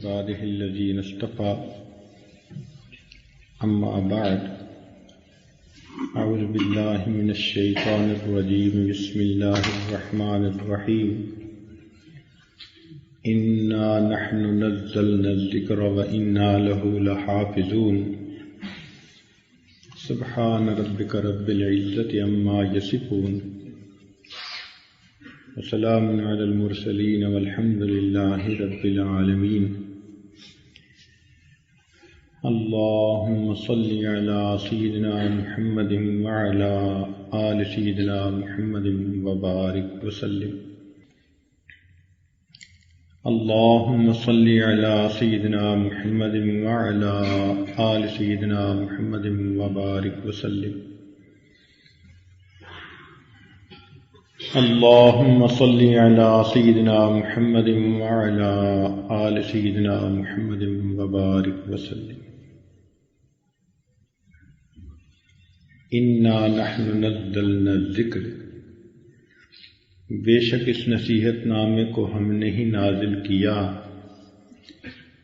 عباده الذين اصطفى أما بعد أعوذ بالله من الشيطان الرجيم بسم الله الرحمن الرحيم إنا نحن نزلنا الذكر وإنا له لحافظون سبحان ربك رب العزة عما يصفون وسلام على المرسلين والحمد لله رب العالمين اللهم صل على سيدنا محمد وعلى آل سيدنا محمد وبارك وسلم اللهم صل على سيدنا محمد وعلى آل سيدنا محمد وبارك وسلم اللهم صل على سيدنا محمد وعلى آل سيدنا محمد وبارك وسلم انا نحن نزلنا الذکر، بے شک اس نصیحت نامے کو ہم نے ہی نازل کیا،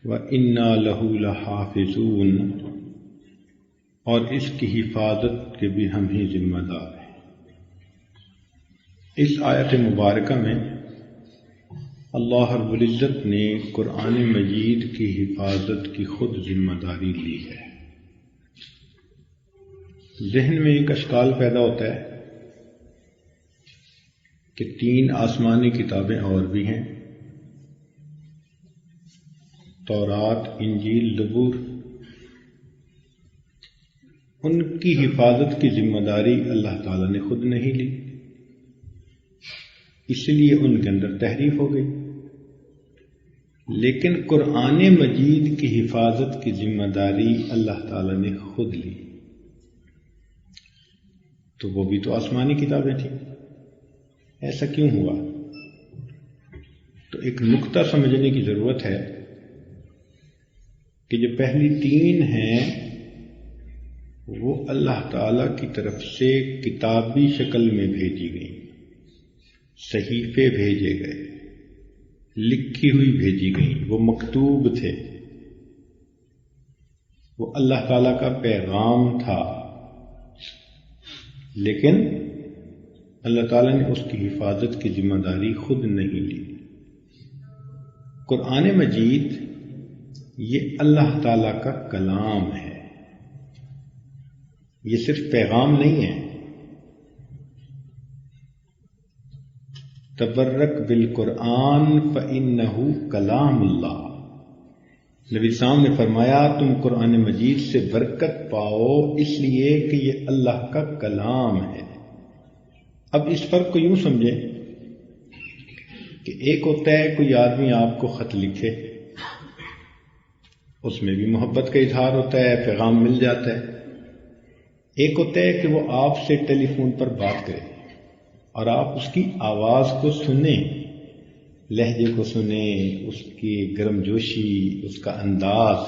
وَإِنَّا لَهُ لَحَافِظُونَ، اور اس کی حفاظت کے بھی ہم ہی ذمہ دار ہیں۔ اس آیت مبارکہ میں اللہ رب العزت نے قرآن مجید کی حفاظت کی خود ذمہ داری لی ہے۔ ذہن میں ایک اشکال پیدا ہوتا ہے کہ 3 آسمانی کتابیں اور بھی ہیں، تورات، انجیل، زبور، ان کی حفاظت کی ذمہ داری اللہ تعالیٰ نے خود نہیں لی، اس لیے ان کے اندر تحریف ہو گئی۔ لیکن قرآن مجید کی حفاظت کی ذمہ داری اللہ تعالیٰ نے خود لی، تو وہ بھی تو آسمانی کتابیں تھیں۔ ایسا کیوں ہوا؟ تو ایک نقطہ سمجھنے کی ضرورت ہے کہ جو پہلی 3 ہیں وہ اللہ تعالیٰ کی طرف سے کتابی شکل میں بھیجی گئیں، صحیفے بھیجے گئے، لکھی ہوئی بھیجی گئیں، وہ مکتوب تھے، وہ اللہ تعالیٰ کا پیغام تھا، لیکن اللہ تعالیٰ نے اس کی حفاظت کی ذمہ داری خود نہیں لی۔ قرآن مجید یہ اللہ تعالیٰ کا کلام ہے، یہ صرف پیغام نہیں ہے۔ تبرک بالقرآن فإنہ کلام اللہ، نبی صاحب نے فرمایا تم قرآن مجید سے برکت پاؤ اس لیے کہ یہ اللہ کا کلام ہے۔ اب اس فرق کو یوں سمجھیں کہ ایک ہوتا ہے کوئی آدمی آپ کو خط لکھے، اس میں بھی محبت کا اظہار ہوتا ہے، پیغام مل جاتا ہے۔ ایک ہوتا ہے کہ وہ آپ سے ٹیلی فون پر بات کرے اور آپ اس کی آواز کو سنیں، لہجے کو سنیں، اس کی گرم جوشی، اس کا انداز۔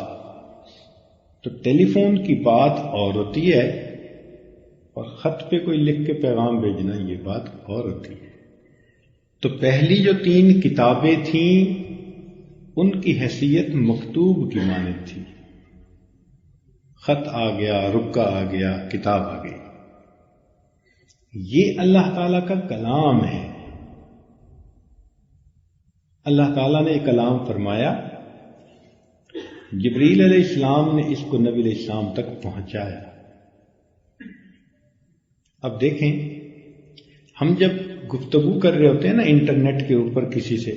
تو ٹیلی فون کی بات اور ہوتی ہے اور خط پہ کوئی لکھ کے پیغام بھیجنا یہ بات اور ہوتی ہے۔ تو پہلی جو 3 کتابیں تھیں ان کی حیثیت مکتوب کی مانند تھی، خط آ گیا، رکا آ گیا، کتاب آ گئی۔ یہ اللہ تعالیٰ کا کلام ہے۔ اللہ تعالیٰ نے ایک کلام فرمایا، جبریل علیہ السلام نے اس کو نبی علیہ السلام تک پہنچایا۔ اب دیکھیں، ہم جب گفتگو کر رہے ہوتے ہیں نا انٹرنیٹ کے اوپر کسی سے،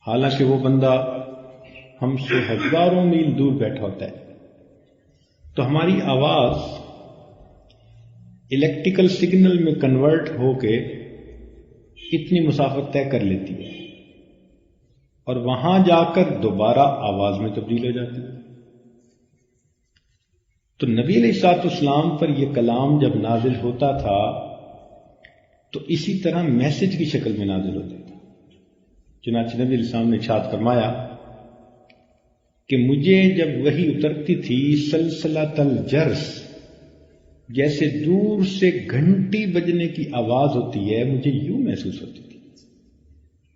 حالانکہ وہ بندہ ہم سے ہزاروں میل دور بیٹھا ہوتا ہے، تو ہماری آواز الیکٹریکل سگنل میں کنورٹ ہو کے اتنی مسافت طے کر لیتی ہے اور وہاں جا کر دوبارہ آواز میں تبدیل ہو جاتی ہے۔ تو نبی علیہ الصلوۃ والسلام پر یہ کلام جب نازل ہوتا تھا تو اسی طرح میسج کی شکل میں نازل ہوتا تھا۔ چنانچہ نبی علیہ السلام نے ارشاد فرمایا کہ مجھے جب وحی اترتی تھی سلسلۃ الجرس، جیسے دور سے گھنٹی بجنے کی آواز ہوتی ہے، مجھے یوں محسوس ہوتی تھی۔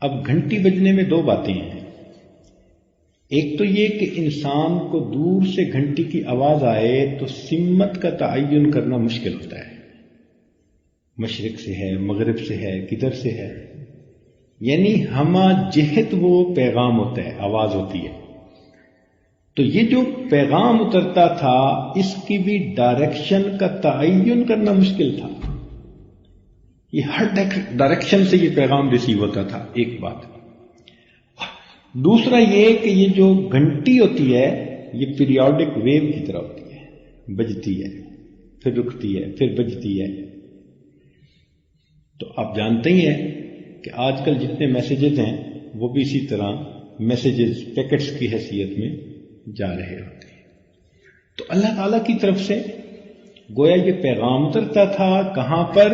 اب گھنٹی بجنے میں 2 باتیں ہیں، ایک تو یہ کہ انسان کو دور سے گھنٹی کی آواز آئے تو سمت کا تعین کرنا مشکل ہوتا ہے، مشرق سے ہے، مغرب سے ہے، کدھر سے ہے، یعنی ہمہ جہت وہ پیغام ہوتا ہے، آواز ہوتی ہے۔ تو یہ جو پیغام اترتا تھا اس کی بھی ڈائریکشن کا تعین کرنا مشکل تھا، یہ ہر ڈائریکشن سے یہ پیغام ریسیو ہوتا تھا، ایک بات۔ دوسرا یہ کہ یہ جو گھنٹی ہوتی ہے یہ پیریوڈک ویو کی طرح ہوتی ہے، بجتی ہے پھر رکتی ہے پھر بجتی ہے۔ تو آپ جانتے ہی ہیں کہ آج کل جتنے میسیجز ہیں وہ بھی اسی طرح میسیجز پیکٹس کی حیثیت میں جا رہے ہوتے ہیں۔ تو اللہ تعالیٰ کی طرف سے گویا یہ پیغام اترتا تھا کہاں پر؟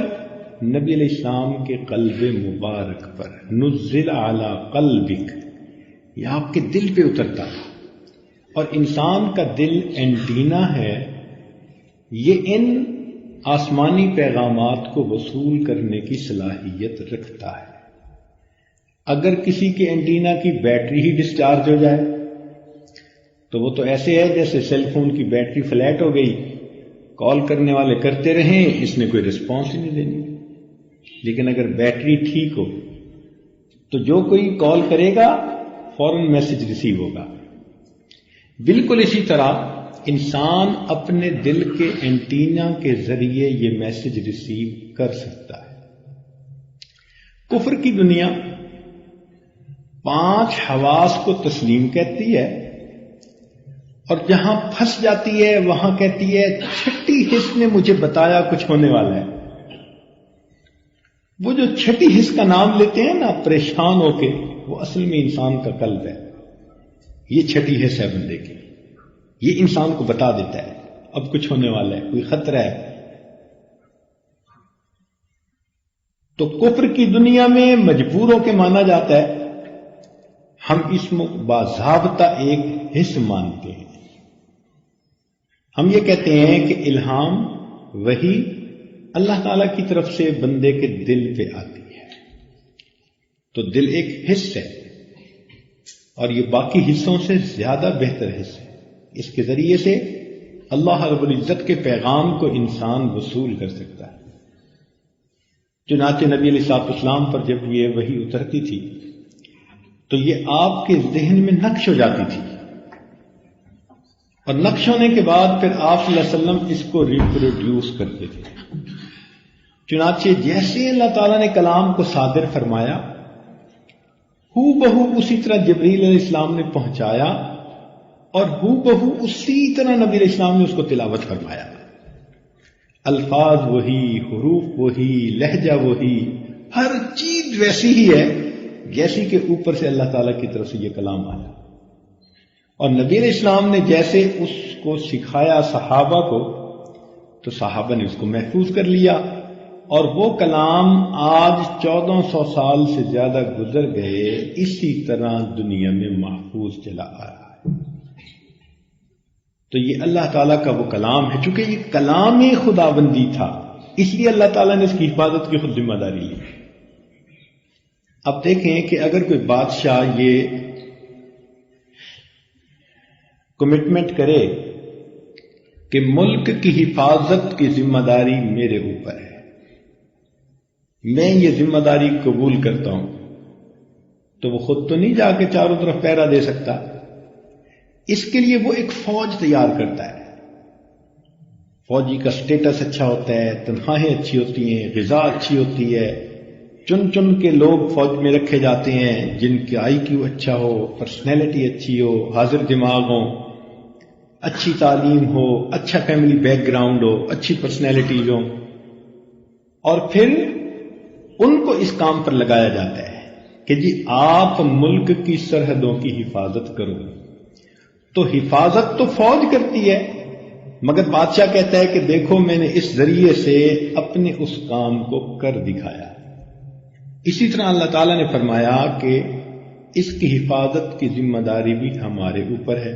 نبی علیہ السلام کے قلب مبارک پر، نزل علی قلبک، یہ آپ کے دل پہ اترتا تھا۔ اور انسان کا دل اینٹینا ہے، یہ ان آسمانی پیغامات کو وصول کرنے کی صلاحیت رکھتا ہے۔ اگر کسی کے اینٹینا کی بیٹری ہی ڈسچارج ہو جائے تو وہ تو ایسے ہے جیسے سیل فون کی بیٹری فلیٹ ہو گئی، کال کرنے والے کرتے رہیں، اس نے کوئی رسپانس ہی نہیں دینی۔ لیکن اگر بیٹری ٹھیک ہو تو جو کوئی کال کرے گا فوراً میسج ریسیو ہوگا۔ بالکل اسی طرح انسان اپنے دل کے اینٹینا کے ذریعے یہ میسج ریسیو کر سکتا ہے۔ کفر کی دنیا 5 حواس کو تسلیم کہتی ہے، اور جہاں پھنس جاتی ہے وہاں کہتی ہے چھٹی حس نے مجھے بتایا کچھ ہونے والا ہے۔ وہ جو چھٹی حس کا نام لیتے ہیں نا پریشان ہو کے، وہ اصل میں انسان کا قلب ہے۔ یہ چھٹی حس ہے بندے کی، یہ انسان کو بتا دیتا ہے اب کچھ ہونے والا ہے، کوئی خطرہ ہے۔ تو کفر کی دنیا میں مجبور ہو کے مانا جاتا ہے، ہم اس میں باضابطہ ایک حص مانتے ہیں۔ ہم یہ کہتے ہیں کہ الہام، وحی اللہ تعالی کی طرف سے بندے کے دل پہ آتی ہے، تو دل ایک حص ہے اور یہ باقی حصوں سے زیادہ بہتر حص ہے۔ اس کے ذریعے سے اللہ رب العزت کے پیغام کو انسان وصول کر سکتا ہے۔ چنانچہ نبی علیہ السلام پر جب یہ وحی اترتی تھی تو یہ آپ کے ذہن میں نقش ہو جاتی تھی، اور نقش ہونے کے بعد پھر آپ صلی اللہ علیہ وسلم اس کو ریپروڈیوس کرتے تھے۔ چنانچہ جیسے اللہ تعالیٰ نے کلام کو صادر فرمایا، ہو بہو اسی طرح جبریل علیہ السلام نے پہنچایا، اور ہو بہو اسی طرح نبی علیہ السلام نے اس کو تلاوت فرمایا۔ الفاظ وہی، حروف وہی، لہجہ وہی، ہر چیز ویسی ہی ہے جیسی کہ اوپر سے اللہ تعالیٰ کی طرف سے یہ کلام آیا۔ اور نبی علیہ السلام نے جیسے اس کو سکھایا صحابہ کو، تو صحابہ نے اس کو محفوظ کر لیا، اور وہ کلام آج 1400 سال سے زیادہ گزر گئے اسی طرح دنیا میں محفوظ چلا آ رہا ہے۔ تو یہ اللہ تعالیٰ کا وہ کلام ہے، چونکہ یہ کلام خداوندی تھا اس لیے اللہ تعالیٰ نے اس کی حفاظت کی خود ذمہ داری لی۔ اب دیکھیں کہ اگر کوئی بادشاہ یہ کمٹمنٹ کرے کہ ملک کی حفاظت کی ذمہ داری میرے اوپر ہے، میں یہ ذمہ داری قبول کرتا ہوں، تو وہ خود تو نہیں جا کے چاروں طرف پہرا دے سکتا، اس کے لیے وہ ایک فوج تیار کرتا ہے۔ فوجی کا سٹیٹس اچھا ہوتا ہے، تنخواہیں اچھی ہوتی ہیں، غذا اچھی ہوتی ہے، چن چن کے لوگ فوج میں رکھے جاتے ہیں جن کی آئی کیو اچھا ہو، پرسنالٹی اچھی ہو، حاضر دماغ ہو، اچھی تعلیم ہو، اچھا فیملی بیک گراؤنڈ ہو، اچھی پرسنالٹیز ہو، اور پھر ان کو اس کام پر لگایا جاتا ہے کہ جی آپ ملک کی سرحدوں کی حفاظت کرو۔ تو حفاظت تو فوج کرتی ہے، مگر بادشاہ کہتا ہے کہ دیکھو میں نے اس ذریعے سے اپنے اس کام کو کر دکھایا۔ اسی طرح اللہ تعالیٰ نے فرمایا کہ اس کی حفاظت کی ذمہ داری بھی ہمارے اوپر ہے۔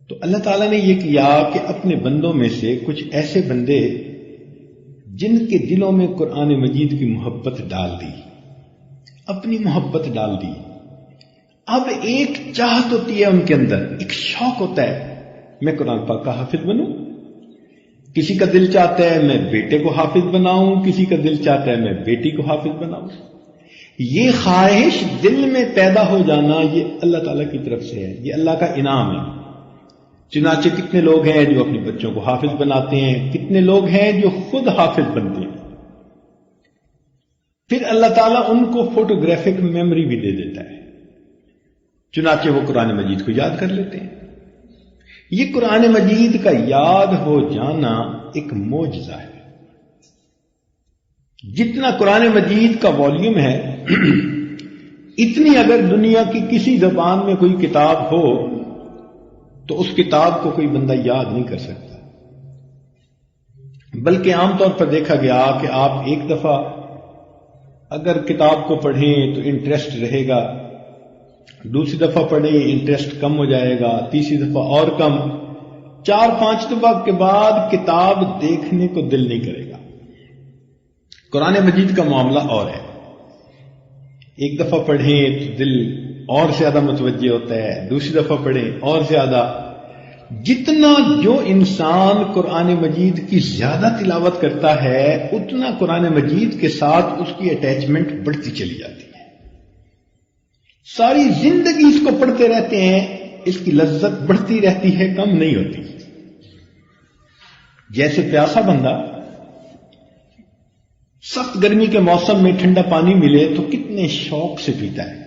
تو اللہ تعالیٰ نے یہ کیا کہ اپنے بندوں میں سے کچھ ایسے بندے جن کے دلوں میں قرآن مجید کی محبت ڈال دی، اپنی محبت ڈال دی، اب ایک چاہت ہوتی ہے ان کے اندر، ایک شوق ہوتا ہے میں قرآن پاک کا حافظ بنوں، کسی کا دل چاہتا ہے میں بیٹے کو حافظ بناؤں، کسی کا دل چاہتا ہے میں بیٹی کو حافظ بناؤں۔ یہ خواہش دل میں پیدا ہو جانا یہ اللہ تعالیٰ کی طرف سے ہے، یہ اللہ کا انعام ہے۔ چنانچہ کتنے لوگ ہیں جو اپنے بچوں کو حافظ بناتے ہیں، کتنے لوگ ہیں جو خود حافظ بنتے ہیں، پھر اللہ تعالیٰ ان کو فوٹوگرافک میموری بھی دے دیتا ہے، چنانچہ وہ قرآن مجید کو یاد کر لیتے ہیں۔ یہ قرآن مجید کا یاد ہو جانا ایک معجزہ ہے۔ جتنا قرآن مجید کا والیوم ہے اتنی اگر دنیا کی کسی زبان میں کوئی کتاب ہو تو اس کتاب کو کوئی بندہ یاد نہیں کر سکتا، بلکہ عام طور پر دیکھا گیا کہ آپ ایک دفعہ اگر کتاب کو پڑھیں تو انٹرسٹ رہے گا، دوسری دفعہ پڑھیں انٹرسٹ کم ہو جائے گا، تیسری دفعہ اور کم، 4-5 دفعہ کے بعد کتاب دیکھنے کو دل نہیں کرے گا۔ قرآن مجید کا معاملہ اور ہے، ایک دفعہ پڑھیں تو دل اور زیادہ متوجہ ہوتا ہے، دوسری دفعہ پڑھیں اور زیادہ۔ جتنا جو انسان قرآن مجید کی زیادہ تلاوت کرتا ہے اتنا قرآن مجید کے ساتھ اس کی اٹیچمنٹ بڑھتی چلی جاتی ہے، ساری زندگی اس کو پڑھتے رہتے ہیں، اس کی لذت بڑھتی رہتی ہے، کم نہیں ہوتی۔ جیسے پیاسا بندہ سخت گرمی کے موسم میں ٹھنڈا پانی ملے تو کتنے شوق سے پیتا ہے،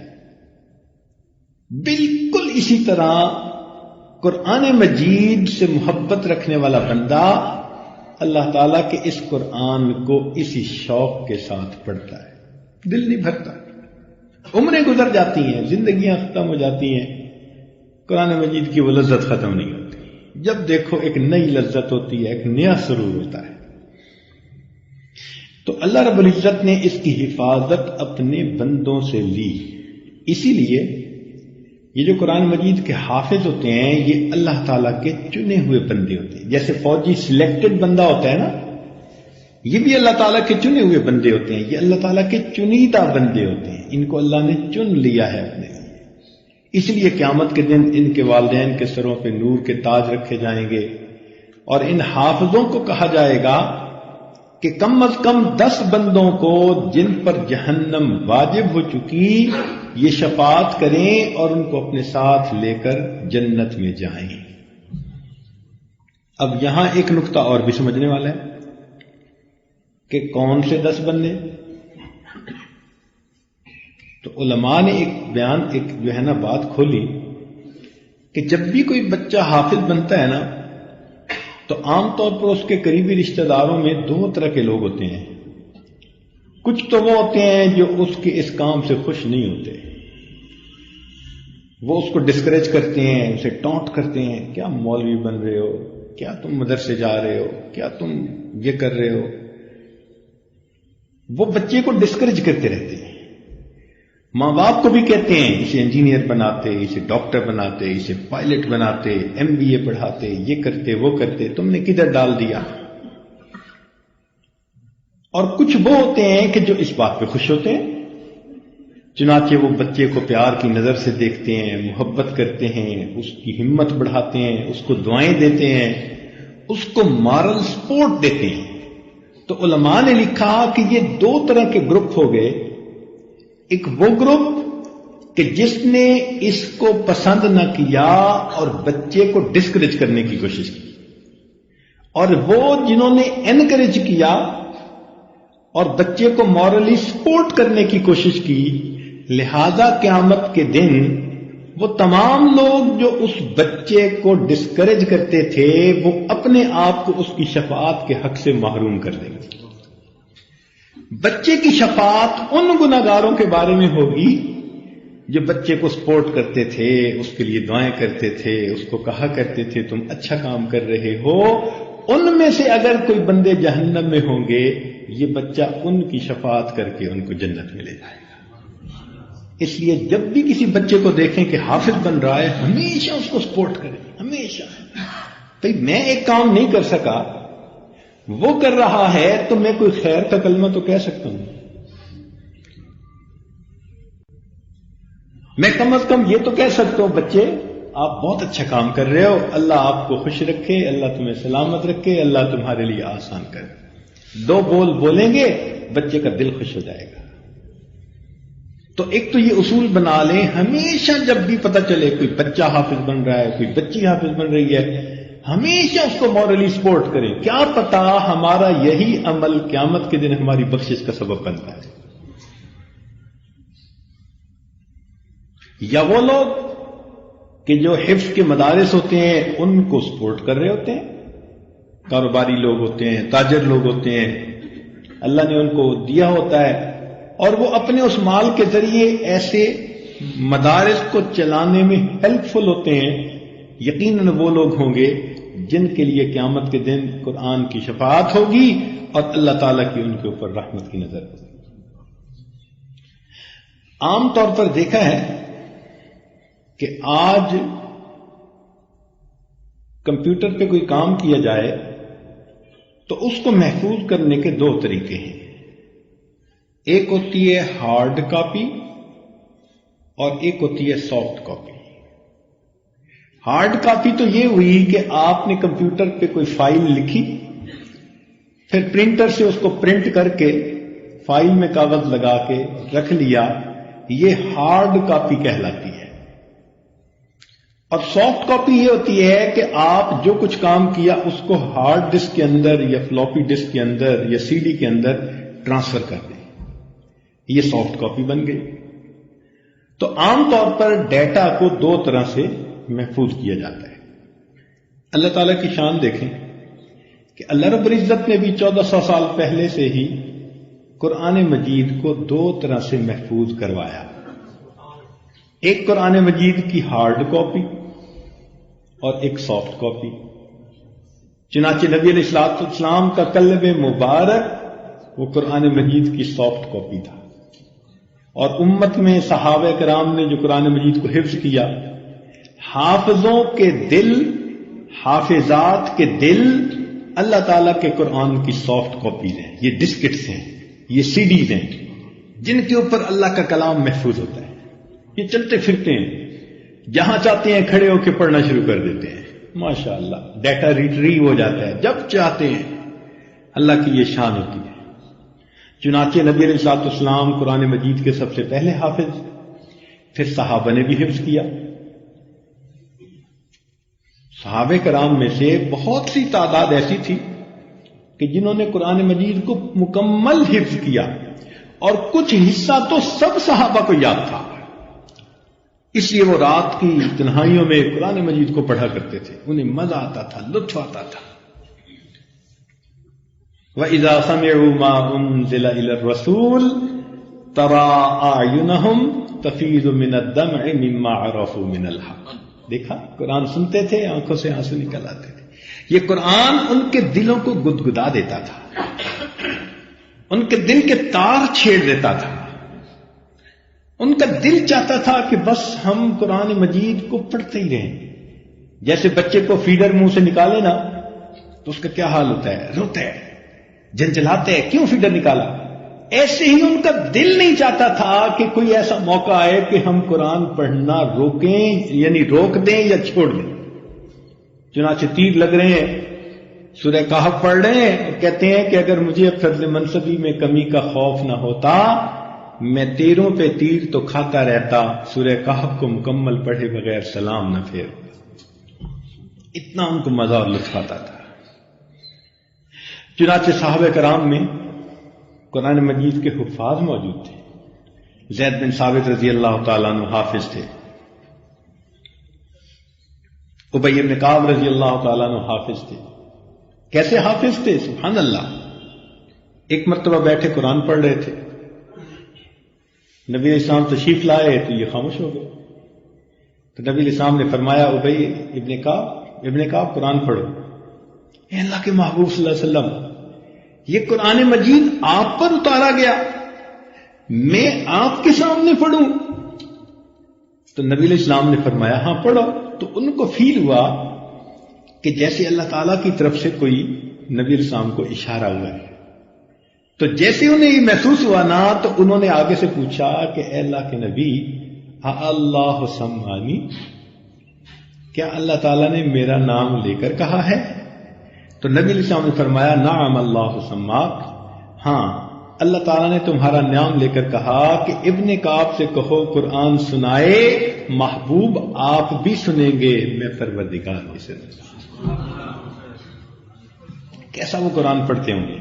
بالکل اسی طرح قرآن مجید سے محبت رکھنے والا بندہ اللہ تعالیٰ کے اس قرآن کو اسی شوق کے ساتھ پڑھتا ہے، دل نہیں بھرتا۔ عمریں گزر جاتی ہیں، زندگیاں ختم ہو جاتی ہیں، قرآن مجید کی وہ لذت ختم نہیں ہوتی۔ جب دیکھو ایک نئی لذت ہوتی ہے، ایک نیا سرور ہوتا ہے۔ تو اللہ رب العزت نے اس کی حفاظت اپنے بندوں سے لی، اسی لیے یہ جو قرآن مجید کے حافظ ہوتے ہیں یہ اللہ تعالیٰ کے چنے ہوئے بندے ہوتے ہیں۔ جیسے فوجی سلیکٹڈ بندہ ہوتا ہے نا، یہ بھی اللہ تعالیٰ کے چنے ہوئے بندے ہوتے ہیں، یہ اللہ تعالیٰ کے چنیدہ بندے ہوتے ہیں، ان کو اللہ نے چن لیا ہے اپنے لیے۔ اس لیے قیامت کے دن ان کے والدین کے سروں پہ نور کے تاج رکھے جائیں گے، اور ان حافظوں کو کہا جائے گا کہ کم از کم 10 بندوں کو جن پر جہنم واجب ہو چکی یہ شفاعت کریں اور ان کو اپنے ساتھ لے کر جنت میں جائیں۔ اب یہاں ایک نقطہ اور بھی سمجھنے والا ہے کہ کون سے 10 بندے؟ تو علماء نے ایک جو ہے نا بات کھولی کہ جب بھی کوئی بچہ حافظ بنتا ہے نا تو عام طور پر اس کے قریبی رشتہ داروں میں 2 طرح کے لوگ ہوتے ہیں۔ کچھ تو وہ ہوتے ہیں جو اس کے اس کام سے خوش نہیں ہوتے، وہ اس کو ڈسکریج کرتے ہیں، اسے ٹونٹ کرتے ہیں، کیا مولوی بن رہے ہو، کیا تم مدرسے جا رہے ہو، کیا تم یہ کر رہے ہو، وہ بچے کو ڈسکریج کرتے رہتے ہیں۔ ماں باپ کو بھی کہتے ہیں اسے انجینئر بناتے، اسے ڈاکٹر بناتے، اسے پائلٹ بناتے، MBA پڑھاتے، یہ کرتے وہ کرتے، تم نے کدھر ڈال دیا۔ اور کچھ وہ ہوتے ہیں کہ جو اس بات پہ خوش ہوتے ہیں، چنانچہ وہ بچے کو پیار کی نظر سے دیکھتے ہیں، محبت کرتے ہیں، اس کی ہمت بڑھاتے ہیں، اس کو دعائیں دیتے ہیں، اس کو مارل سپورٹ دیتے ہیں۔ تو علماء نے لکھا کہ یہ 2 طرح کے گروپ ہو گئے، ایک وہ گروپ کہ جس نے اس کو پسند نہ کیا اور بچے کو ڈسکریج کرنے کی کوشش کی، اور وہ جنہوں نے انکریج کیا اور بچے کو مورلی سپورٹ کرنے کی کوشش کی۔ لہذا قیامت کے دن وہ تمام لوگ جو اس بچے کو ڈسکریج کرتے تھے وہ اپنے آپ کو اس کی شفاعت کے حق سے محروم کر دیں گے۔ بچے کی شفاعت ان گناہگاروں کے بارے میں ہوگی جو بچے کو سپورٹ کرتے تھے، اس کے لیے دعائیں کرتے تھے، اس کو کہا کرتے تھے تم اچھا کام کر رہے ہو۔ ان میں سے اگر کوئی بندے جہنم میں ہوں گے یہ بچہ ان کی شفاعت کر کے ان کو جنت میں لے جائے گا۔ اس لیے جب بھی کسی بچے کو دیکھیں کہ حافظ بن رہا ہے ہمیشہ اس کو سپورٹ کریں، ہمیشہ۔ بھئی میں ایک کام نہیں کر سکا، وہ کر رہا ہے تو میں کوئی خیر کا کلمہ تو کہہ سکتا ہوں۔ میں کم از کم یہ تو کہہ سکتا ہوں بچے آپ بہت اچھا کام کر رہے ہو، اللہ آپ کو خوش رکھے، اللہ تمہیں سلامت رکھے، اللہ تمہارے لیے آسان کرے۔ 2 بول بولیں گے بچے کا دل خوش ہو جائے گا۔ تو ایک تو یہ اصول بنا لیں، ہمیشہ جب بھی پتہ چلے کوئی بچہ حافظ بن رہا ہے، کوئی بچی حافظ بن رہی ہے، ہمیشہ اس کو مورلی سپورٹ کریں۔ کیا پتا ہمارا یہی عمل قیامت کے دن ہماری بخشش کا سبب بنتا ہے۔ یا وہ لوگ کہ جو حفظ کے مدارس ہوتے ہیں ان کو سپورٹ کر رہے ہوتے ہیں، کاروباری لوگ ہوتے ہیں، تاجر لوگ ہوتے ہیں، اللہ نے ان کو دیا ہوتا ہے اور وہ اپنے اس مال کے ذریعے ایسے مدارس کو چلانے میں ہیلپ فل ہوتے ہیں۔ یقیناً وہ لوگ ہوں گے جن کے لیے قیامت کے دن قرآن کی شفاعت ہوگی اور اللہ تعالیٰ کی ان کے اوپر رحمت کی نظر ہوگی۔ عام طور پر دیکھا ہے کہ آج کمپیوٹر پہ کوئی کام کیا جائے تو اس کو محفوظ کرنے کے 2 طریقے ہیں۔ ایک ہوتی ہے ہارڈ کاپی اور ایک ہوتی ہے سافٹ کاپی۔ ہارڈ کاپی تو یہ ہوئی کہ آپ نے کمپیوٹر پہ کوئی فائل لکھی، پھر پرنٹر سے اس کو پرنٹ کر کے فائل میں کاغذ لگا کے رکھ لیا، یہ ہارڈ کاپی کہلاتی ہے۔ اور سافٹ کاپی یہ ہوتی ہے کہ آپ جو کچھ کام کیا اس کو ہارڈ ڈسک کے اندر یا فلاپی ڈسک کے اندر یا سی ڈی کے اندر ٹرانسفر کر دیں، یہ سافٹ کاپی بن گئی۔ تو عام طور پر ڈیٹا کو 2 طرح سے محفوظ کیا جاتا ہے۔ اللہ تعالیٰ کی شان دیکھیں کہ اللہ رب العزت نے بھی 1400 سال پہلے سے ہی قرآن مجید کو 2 طرح سے محفوظ کروایا۔ ایک قرآن مجید کی ہارڈ کاپی اور ایک سافٹ کاپی۔ چنانچہ نبی علیہ الصلوۃ والسلام کا قلب مبارک وہ قرآن مجید کی سافٹ کاپی تھا، اور امت میں صحابہ کرام نے جو قرآن مجید کو حفظ کیا، حافظوں کے دل، حافظات کے دل اللہ تعالیٰ کے قرآن کی سافٹ کاپیز ہیں، یہ ڈسکٹس ہیں، یہ سی ڈیز ہیں جن کے اوپر اللہ کا کلام محفوظ ہوتا ہے۔ یہ چلتے پھرتے ہیں، جہاں چاہتے ہیں کھڑے ہو کے پڑھنا شروع کر دیتے ہیں، ماشاءاللہ ڈیٹا ریٹریو ہو جاتا ہے جب چاہتے ہیں۔ اللہ کی یہ شان ہوتی ہے۔ چنانچہ نبی علیہ الصلوۃ والسلام قرآن مجید کے سب سے پہلے حافظ، پھر صحابہ نے بھی حفظ کیا۔ صحابہ کرام میں سے بہت سی تعداد ایسی تھی کہ جنہوں نے قرآن مجید کو مکمل حفظ کیا، اور کچھ حصہ تو سب صحابہ کو یاد تھا، اس لیے وہ رات کی تنہائیوں میں قرآن مجید کو پڑھا کرتے تھے، انہیں مزہ آتا تھا، لطف آتا تھا۔ وَإِذَا سَمِعُوا مَا أُنزِلَ إِلَى الرَّسُولِ تَرَىٰ أَعْيُنَهُمْ تَفِيضُ مِنَ الدَّمْعِ مِمَّا عَرَفُوا مِنَ الْحَقِّ۔ دیکھا، قرآن سنتے تھے، آنکھوں سے آنسو نکل آتے تھے۔ یہ قرآن ان کے دلوں کو گدگدا دیتا تھا، ان کے دل کے تار چھیڑ دیتا تھا۔ ان کا دل چاہتا تھا کہ بس ہم قرآن مجید کو پڑھتے ہی رہیں۔ جیسے بچے کو فیڈر منہ سے نکالے نا تو اس کا کیا حال ہوتا ہے، روتا ہے، جھنجھلاتا ہے، کیوں فیڈر نکالا؟ ایسے ہی ان کا دل نہیں چاہتا تھا کہ کوئی ایسا موقع آئے کہ ہم قرآن پڑھنا روکیں، یعنی روک دیں یا چھوڑ دیں۔ چنانچہ تیر لگ رہے ہیں، سورہ کہف پڑھ رہے ہیں اور کہتے ہیں کہ اگر مجھے فضل منصبی میں کمی کا خوف نہ ہوتا میں تیروں پہ تیر تو کھاتا رہتا، سورہ کہف کو مکمل پڑھے بغیر سلام نہ پھیر۔ اتنا ان کو مزہ اور لطف آتا تھا۔ چنانچہ صحابہ کرام میں قرآن مجید کے حفاظ موجود تھے۔ زید بن ثابت رضی اللہ تعالیٰ عنہ حافظ تھے، ابی بن کعب رضی اللہ تعالیٰ عنہ حافظ تھے۔ کیسے حافظ تھے؟ سبحان اللہ۔ ایک مرتبہ بیٹھے قرآن پڑھ رہے تھے، نبی علیہ السلام تشریف لائے تو یہ خاموش ہو گئے۔ تو نبی علیہ السلام نے فرمایا ابی ابن کعب قرآن پڑھو۔ اے اللہ کے محبوب صلی اللہ علیہ وسلم، یہ قرآن مجید آپ پر اتارا گیا، میں آپ کے سامنے پڑھوں؟ تو نبی علیہ السلام نے فرمایا ہاں پڑھو۔ تو ان کو فیل ہوا کہ جیسے اللہ تعالیٰ کی طرف سے کوئی نبی علیہ السلام کو اشارہ ہوا ہے۔ تو جیسے انہیں یہ محسوس ہوا نا تو انہوں نے آگے سے پوچھا کہ اے اللہ کے نبی، اللہ سمانی، کیا اللہ تعالیٰ نے میرا نام لے کر کہا ہے؟ تو نبی علیہ السلام نے فرمایا نعم اللہ سماک، ہاں اللہ تعالیٰ نے تمہارا نام لے کر کہا کہ ابن کعب سے کہو قرآن سنائے، محبوب آپ بھی سنیں گے، میں پروردگار بھی سنوں۔ کیسا وہ قرآن پڑھتے ہوں گے۔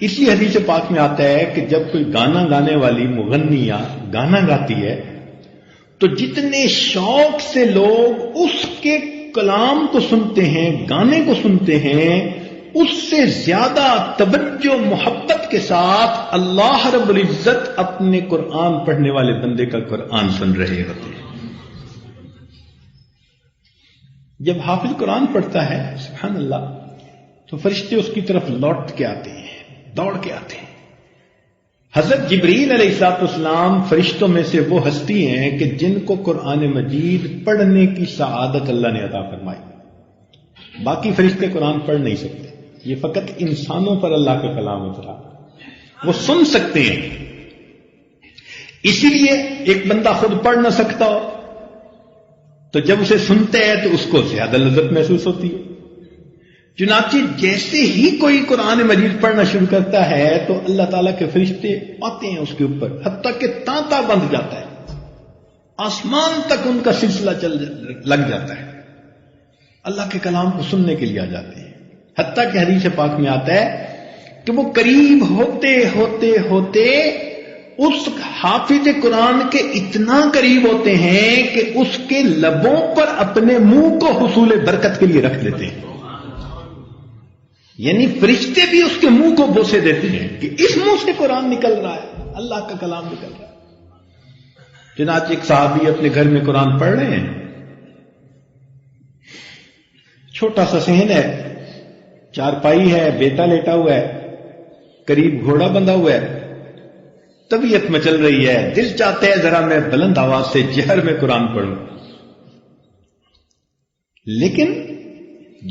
اسی حدیث پاک میں آتا ہے کہ جب کوئی گانا گانے والی مغنیہ گانا گاتی ہے تو جتنے شوق سے لوگ اس کے کلام کو سنتے ہیں، گانے کو سنتے ہیں، اس سے زیادہ توجہ محبت کے ساتھ اللہ رب العزت اپنے قرآن پڑھنے والے بندے کا قرآن سن رہے ہوتے ہیں۔ جب حافظ قرآن پڑھتا ہے سبحان اللہ تو فرشتے اس کی طرف لوٹ کے آتے ہیں، دوڑ کے آتے ہیں۔ حضرت جبریل علیہ الصلوۃ والسلام فرشتوں میں سے وہ ہستی ہیں کہ جن کو قرآن مجید پڑھنے کی سعادت اللہ نے عطا فرمائی۔ باقی فرشتے قرآن پڑھ نہیں سکتے، یہ فقط انسانوں پر اللہ کا کلام اترا، وہ سن سکتے ہیں۔ اسی لیے ایک بندہ خود پڑھ نہ سکتا ہو تو جب اسے سنتے ہیں تو اس کو زیادہ لذت محسوس ہوتی ہے۔ چنانچہ جیسے ہی کوئی قرآن مجید پڑھنا شروع کرتا ہے تو اللہ تعالیٰ کے فرشتے آتے ہیں اس کے اوپر، حتیٰ کہ تانتا بند جاتا ہے، آسمان تک ان کا سلسلہ لگ جاتا ہے، اللہ کے کلام کو سننے کے لیے آ جاتے ہیں۔ حتیٰ کہ حدیث پاک میں آتا ہے کہ وہ قریب ہوتے ہوتے ہوتے اس حافظ قرآن کے اتنا قریب ہوتے ہیں کہ اس کے لبوں پر اپنے منہ کو حصول برکت کے لیے رکھ لیتے ہیں، یعنی فرشتے بھی اس کے منہ کو بوسے دیتے ہیں کہ اس منہ سے قرآن نکل رہا ہے، اللہ کا کلام نکل رہا ہے۔ چنانچہ ایک صحابی اپنے گھر میں قرآن پڑھ رہے ہیں، چھوٹا سا صحن ہے، چارپائی ہے، بیٹا لیٹا ہوا ہے، قریب گھوڑا بندھا ہوا ہے، طبیعت مچل رہی ہے، دل چاہتا ہے ذرا میں بلند آواز سے جہر میں قرآن پڑھوں، لیکن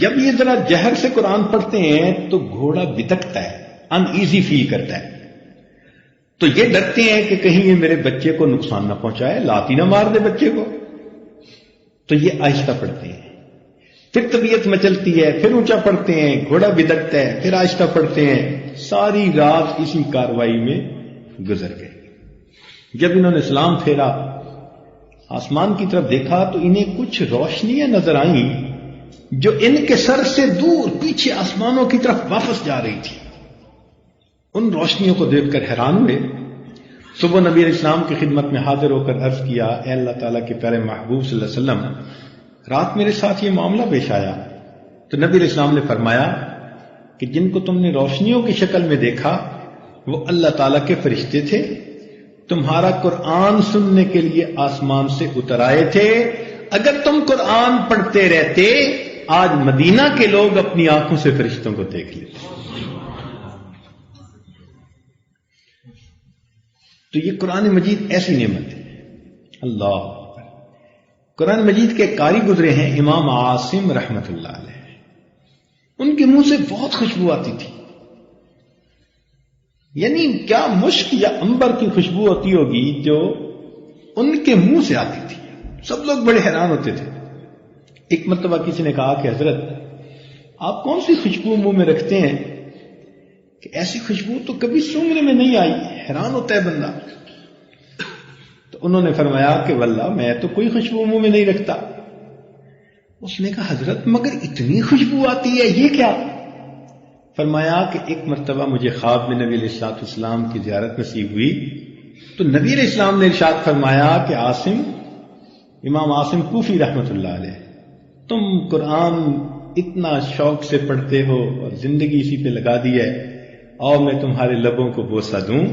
جب یہ ذرا جہر سے قرآن پڑھتے ہیں تو گھوڑا بتکتا ہے، ان ایزی فیل کرتا ہے، تو یہ ڈرتے ہیں کہ کہیں یہ میرے بچے کو نقصان نہ پہنچائے، لاتی نہ مار دے بچے کو، تو یہ آہستہ پڑھتے ہیں، پھر طبیعت مچلتی ہے، پھر اونچا پڑھتے ہیں، گھوڑا بتکتا ہے، پھر آہستہ پڑھتے ہیں، ساری رات اسی کاروائی میں گزر گئی۔ جب انہوں نے سلام پھیرا، آسمان کی طرف دیکھا تو انہیں کچھ روشنیاں نظر آئیں جو ان کے سر سے دور پیچھے آسمانوں کی طرف واپس جا رہی تھی۔ ان روشنیوں کو دیکھ کر حیران ہوئے، صبح نبی علیہ السلام کی خدمت میں حاضر ہو کر عرض کیا، اے اللہ تعالیٰ کے پیارے محبوب صلی اللہ علیہ وسلم، رات میرے ساتھ یہ معاملہ پیش آیا۔ تو نبی علیہ السلام نے فرمایا کہ جن کو تم نے روشنیوں کی شکل میں دیکھا وہ اللہ تعالیٰ کے فرشتے تھے، تمہارا قرآن سننے کے لیے آسمان سے اتر آئے تھے۔ اگر تم قرآن پڑھتے رہتے آج مدینہ کے لوگ اپنی آنکھوں سے فرشتوں کو دیکھ لیتے۔ تو یہ قرآن مجید ایسی نعمت ہے۔ اللہ قرآن مجید کے قاری گزرے ہیں امام عاصم رحمت اللہ علیہ، ان کے منہ سے بہت خوشبو آتی تھی، یعنی کیا مشک یا عنبر کی خوشبو ہوتی ہوگی جو ان کے منہ سے آتی تھی، سب لوگ بڑے حیران ہوتے تھے۔ ایک مرتبہ کسی نے کہا کہ حضرت آپ کون سی خوشبو منہ میں رکھتے ہیں کہ ایسی خوشبو تو کبھی سونگنے میں نہیں آئی، حیران ہوتا ہے بندہ۔ تو انہوں نے فرمایا کہ واللہ میں تو کوئی خوشبو منہ میں نہیں رکھتا۔ اس نے کہا حضرت مگر اتنی خوشبو آتی ہے یہ کیا؟ فرمایا کہ ایک مرتبہ مجھے خواب میں نبی علیہ الصلوۃ والسلام کی زیارت نصیب ہوئی تو نبی علیہ السلام نے ارشاد فرمایا کہ عاصم، امام عاصم کوفی رحمت اللہ علیہ، تم قرآن اتنا شوق سے پڑھتے ہو اور زندگی اسی پہ لگا دی ہے، اور میں تمہارے لبوں کو بوسہ دوں۔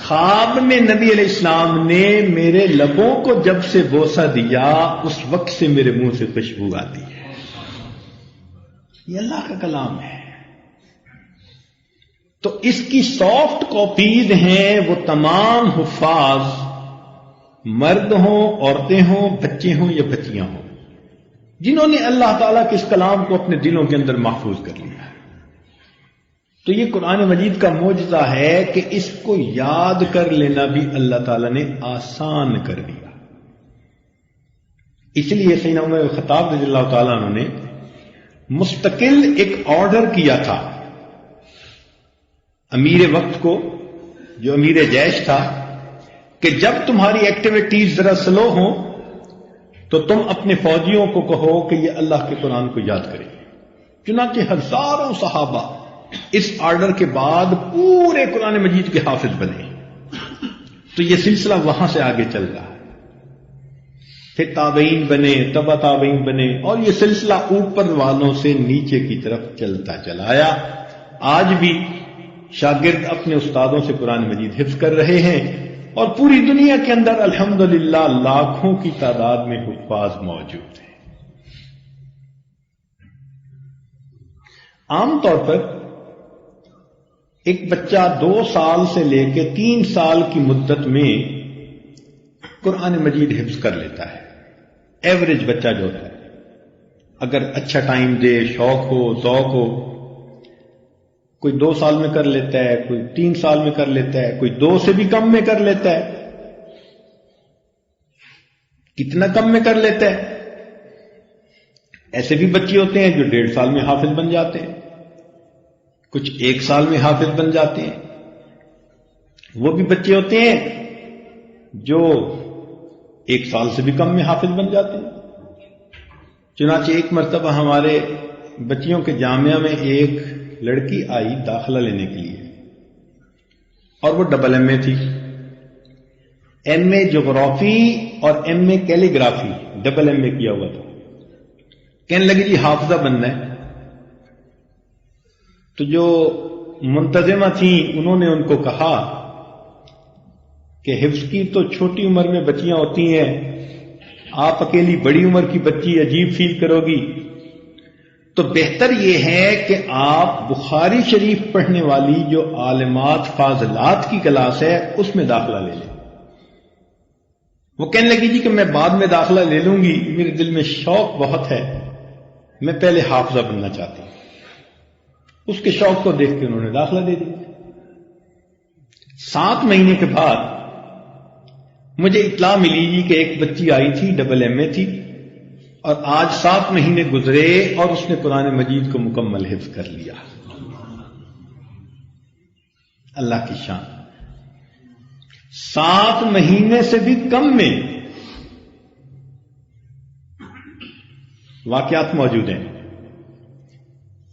خواب میں نبی علیہ السلام نے میرے لبوں کو جب سے بوسہ دیا اس وقت سے میرے منہ سے خوشبو آتی ہے۔ یہ اللہ کا کلام ہے۔ تو اس کی سافٹ کاپیز ہیں وہ تمام حفاظ، مرد ہوں، عورتیں ہوں، بچے ہوں یا بچیاں ہوں، جنہوں نے اللہ تعالیٰ کے اس کلام کو اپنے دلوں کے اندر محفوظ کر لیا۔ تو یہ قرآن مجید کا معجزہ ہے کہ اس کو یاد کر لینا بھی اللہ تعالیٰ نے آسان کر دیا۔ اس لیے سیدنا عمر خطاب رضی اللہ تعالیٰ عنہ نے مستقل ایک آرڈر کیا تھا امیر وقت کو، جو امیر جیش تھا، کہ جب تمہاری ایکٹیویٹیز ذرا سلو ہوں تو تم اپنے فوجیوں کو کہو کہ یہ اللہ کے قرآن کو یاد کریں۔ چنانچہ ہزاروں صحابہ اس آرڈر کے بعد پورے قرآن مجید کے حافظ بنے۔ تو یہ سلسلہ وہاں سے آگے چل رہا ہے، پھر تابعین بنے، تبع تابعین بنے، اور یہ سلسلہ اوپر والوں سے نیچے کی طرف چلتا چلا آیا۔ آج بھی شاگرد اپنے استادوں سے قرآن مجید حفظ کر رہے ہیں، اور پوری دنیا کے اندر الحمدللہ لاکھوں کی تعداد میں حفاظ موجود ہیں۔ عام طور پر ایک بچہ 2 سال سے لے کے 3 سال کی مدت میں قرآن مجید حفظ کر لیتا ہے، ایوریج بچہ جو ہوتا ہے، اگر اچھا ٹائم دے، شوق ہو، ذوق ہو۔ کوئی 2 سال میں کر لیتا ہے، کوئی 3 سال میں کر لیتا ہے، کوئی 2 سے بھی کم میں کر لیتا ہے۔ کتنا کم میں کر لیتا ہے؟ ایسے بھی بچے ہوتے ہیں جو 1.5 سال میں حافظ بن جاتے ہیں، کچھ 1 سال میں حافظ بن جاتے ہیں۔ وہ بھی بچے ہوتے ہیں جو 1 سال سے بھی کم میں حافظ بن جاتے ہیں۔ چنانچہ ایک مرتبہ ہمارے بچیوں کے جامعہ میں ایک لڑکی آئی داخلہ لینے کے لیے، اور وہ ڈبل ایم اے تھی، ایم اے جغرافی اور ایم اے کیلیگرافی ڈبل ایم اے کیا ہوا تھا۔ کہنے لگی جی حافظہ بننا ہے۔ تو جو منتظمہ تھیں انہوں نے ان کو کہا کہ حفظ کی تو چھوٹی عمر میں بچیاں ہوتی ہیں، آپ اکیلی بڑی عمر کی بچی عجیب فیل کرو گی، تو بہتر یہ ہے کہ آپ بخاری شریف پڑھنے والی جو عالمات فاضلات کی کلاس ہے اس میں داخلہ لے لیں۔ وہ کہنے لگی جی کہ میں بعد میں داخلہ لے لوں گی، میرے دل میں شوق بہت ہے، میں پہلے حافظہ بننا چاہتی ہوں۔ اس کے شوق کو دیکھ کے انہوں نے داخلہ دے دیا۔ 7 مہینے کے بعد مجھے اطلاع ملی جی کہ ایک بچی آئی تھی، ڈبل ایم اے تھی، اور آج 7 مہینے گزرے اور اس نے قرآن مجید کو مکمل حفظ کر لیا۔ اللہ کی شان۔ 7 مہینے سے بھی کم میں واقعات موجود ہیں،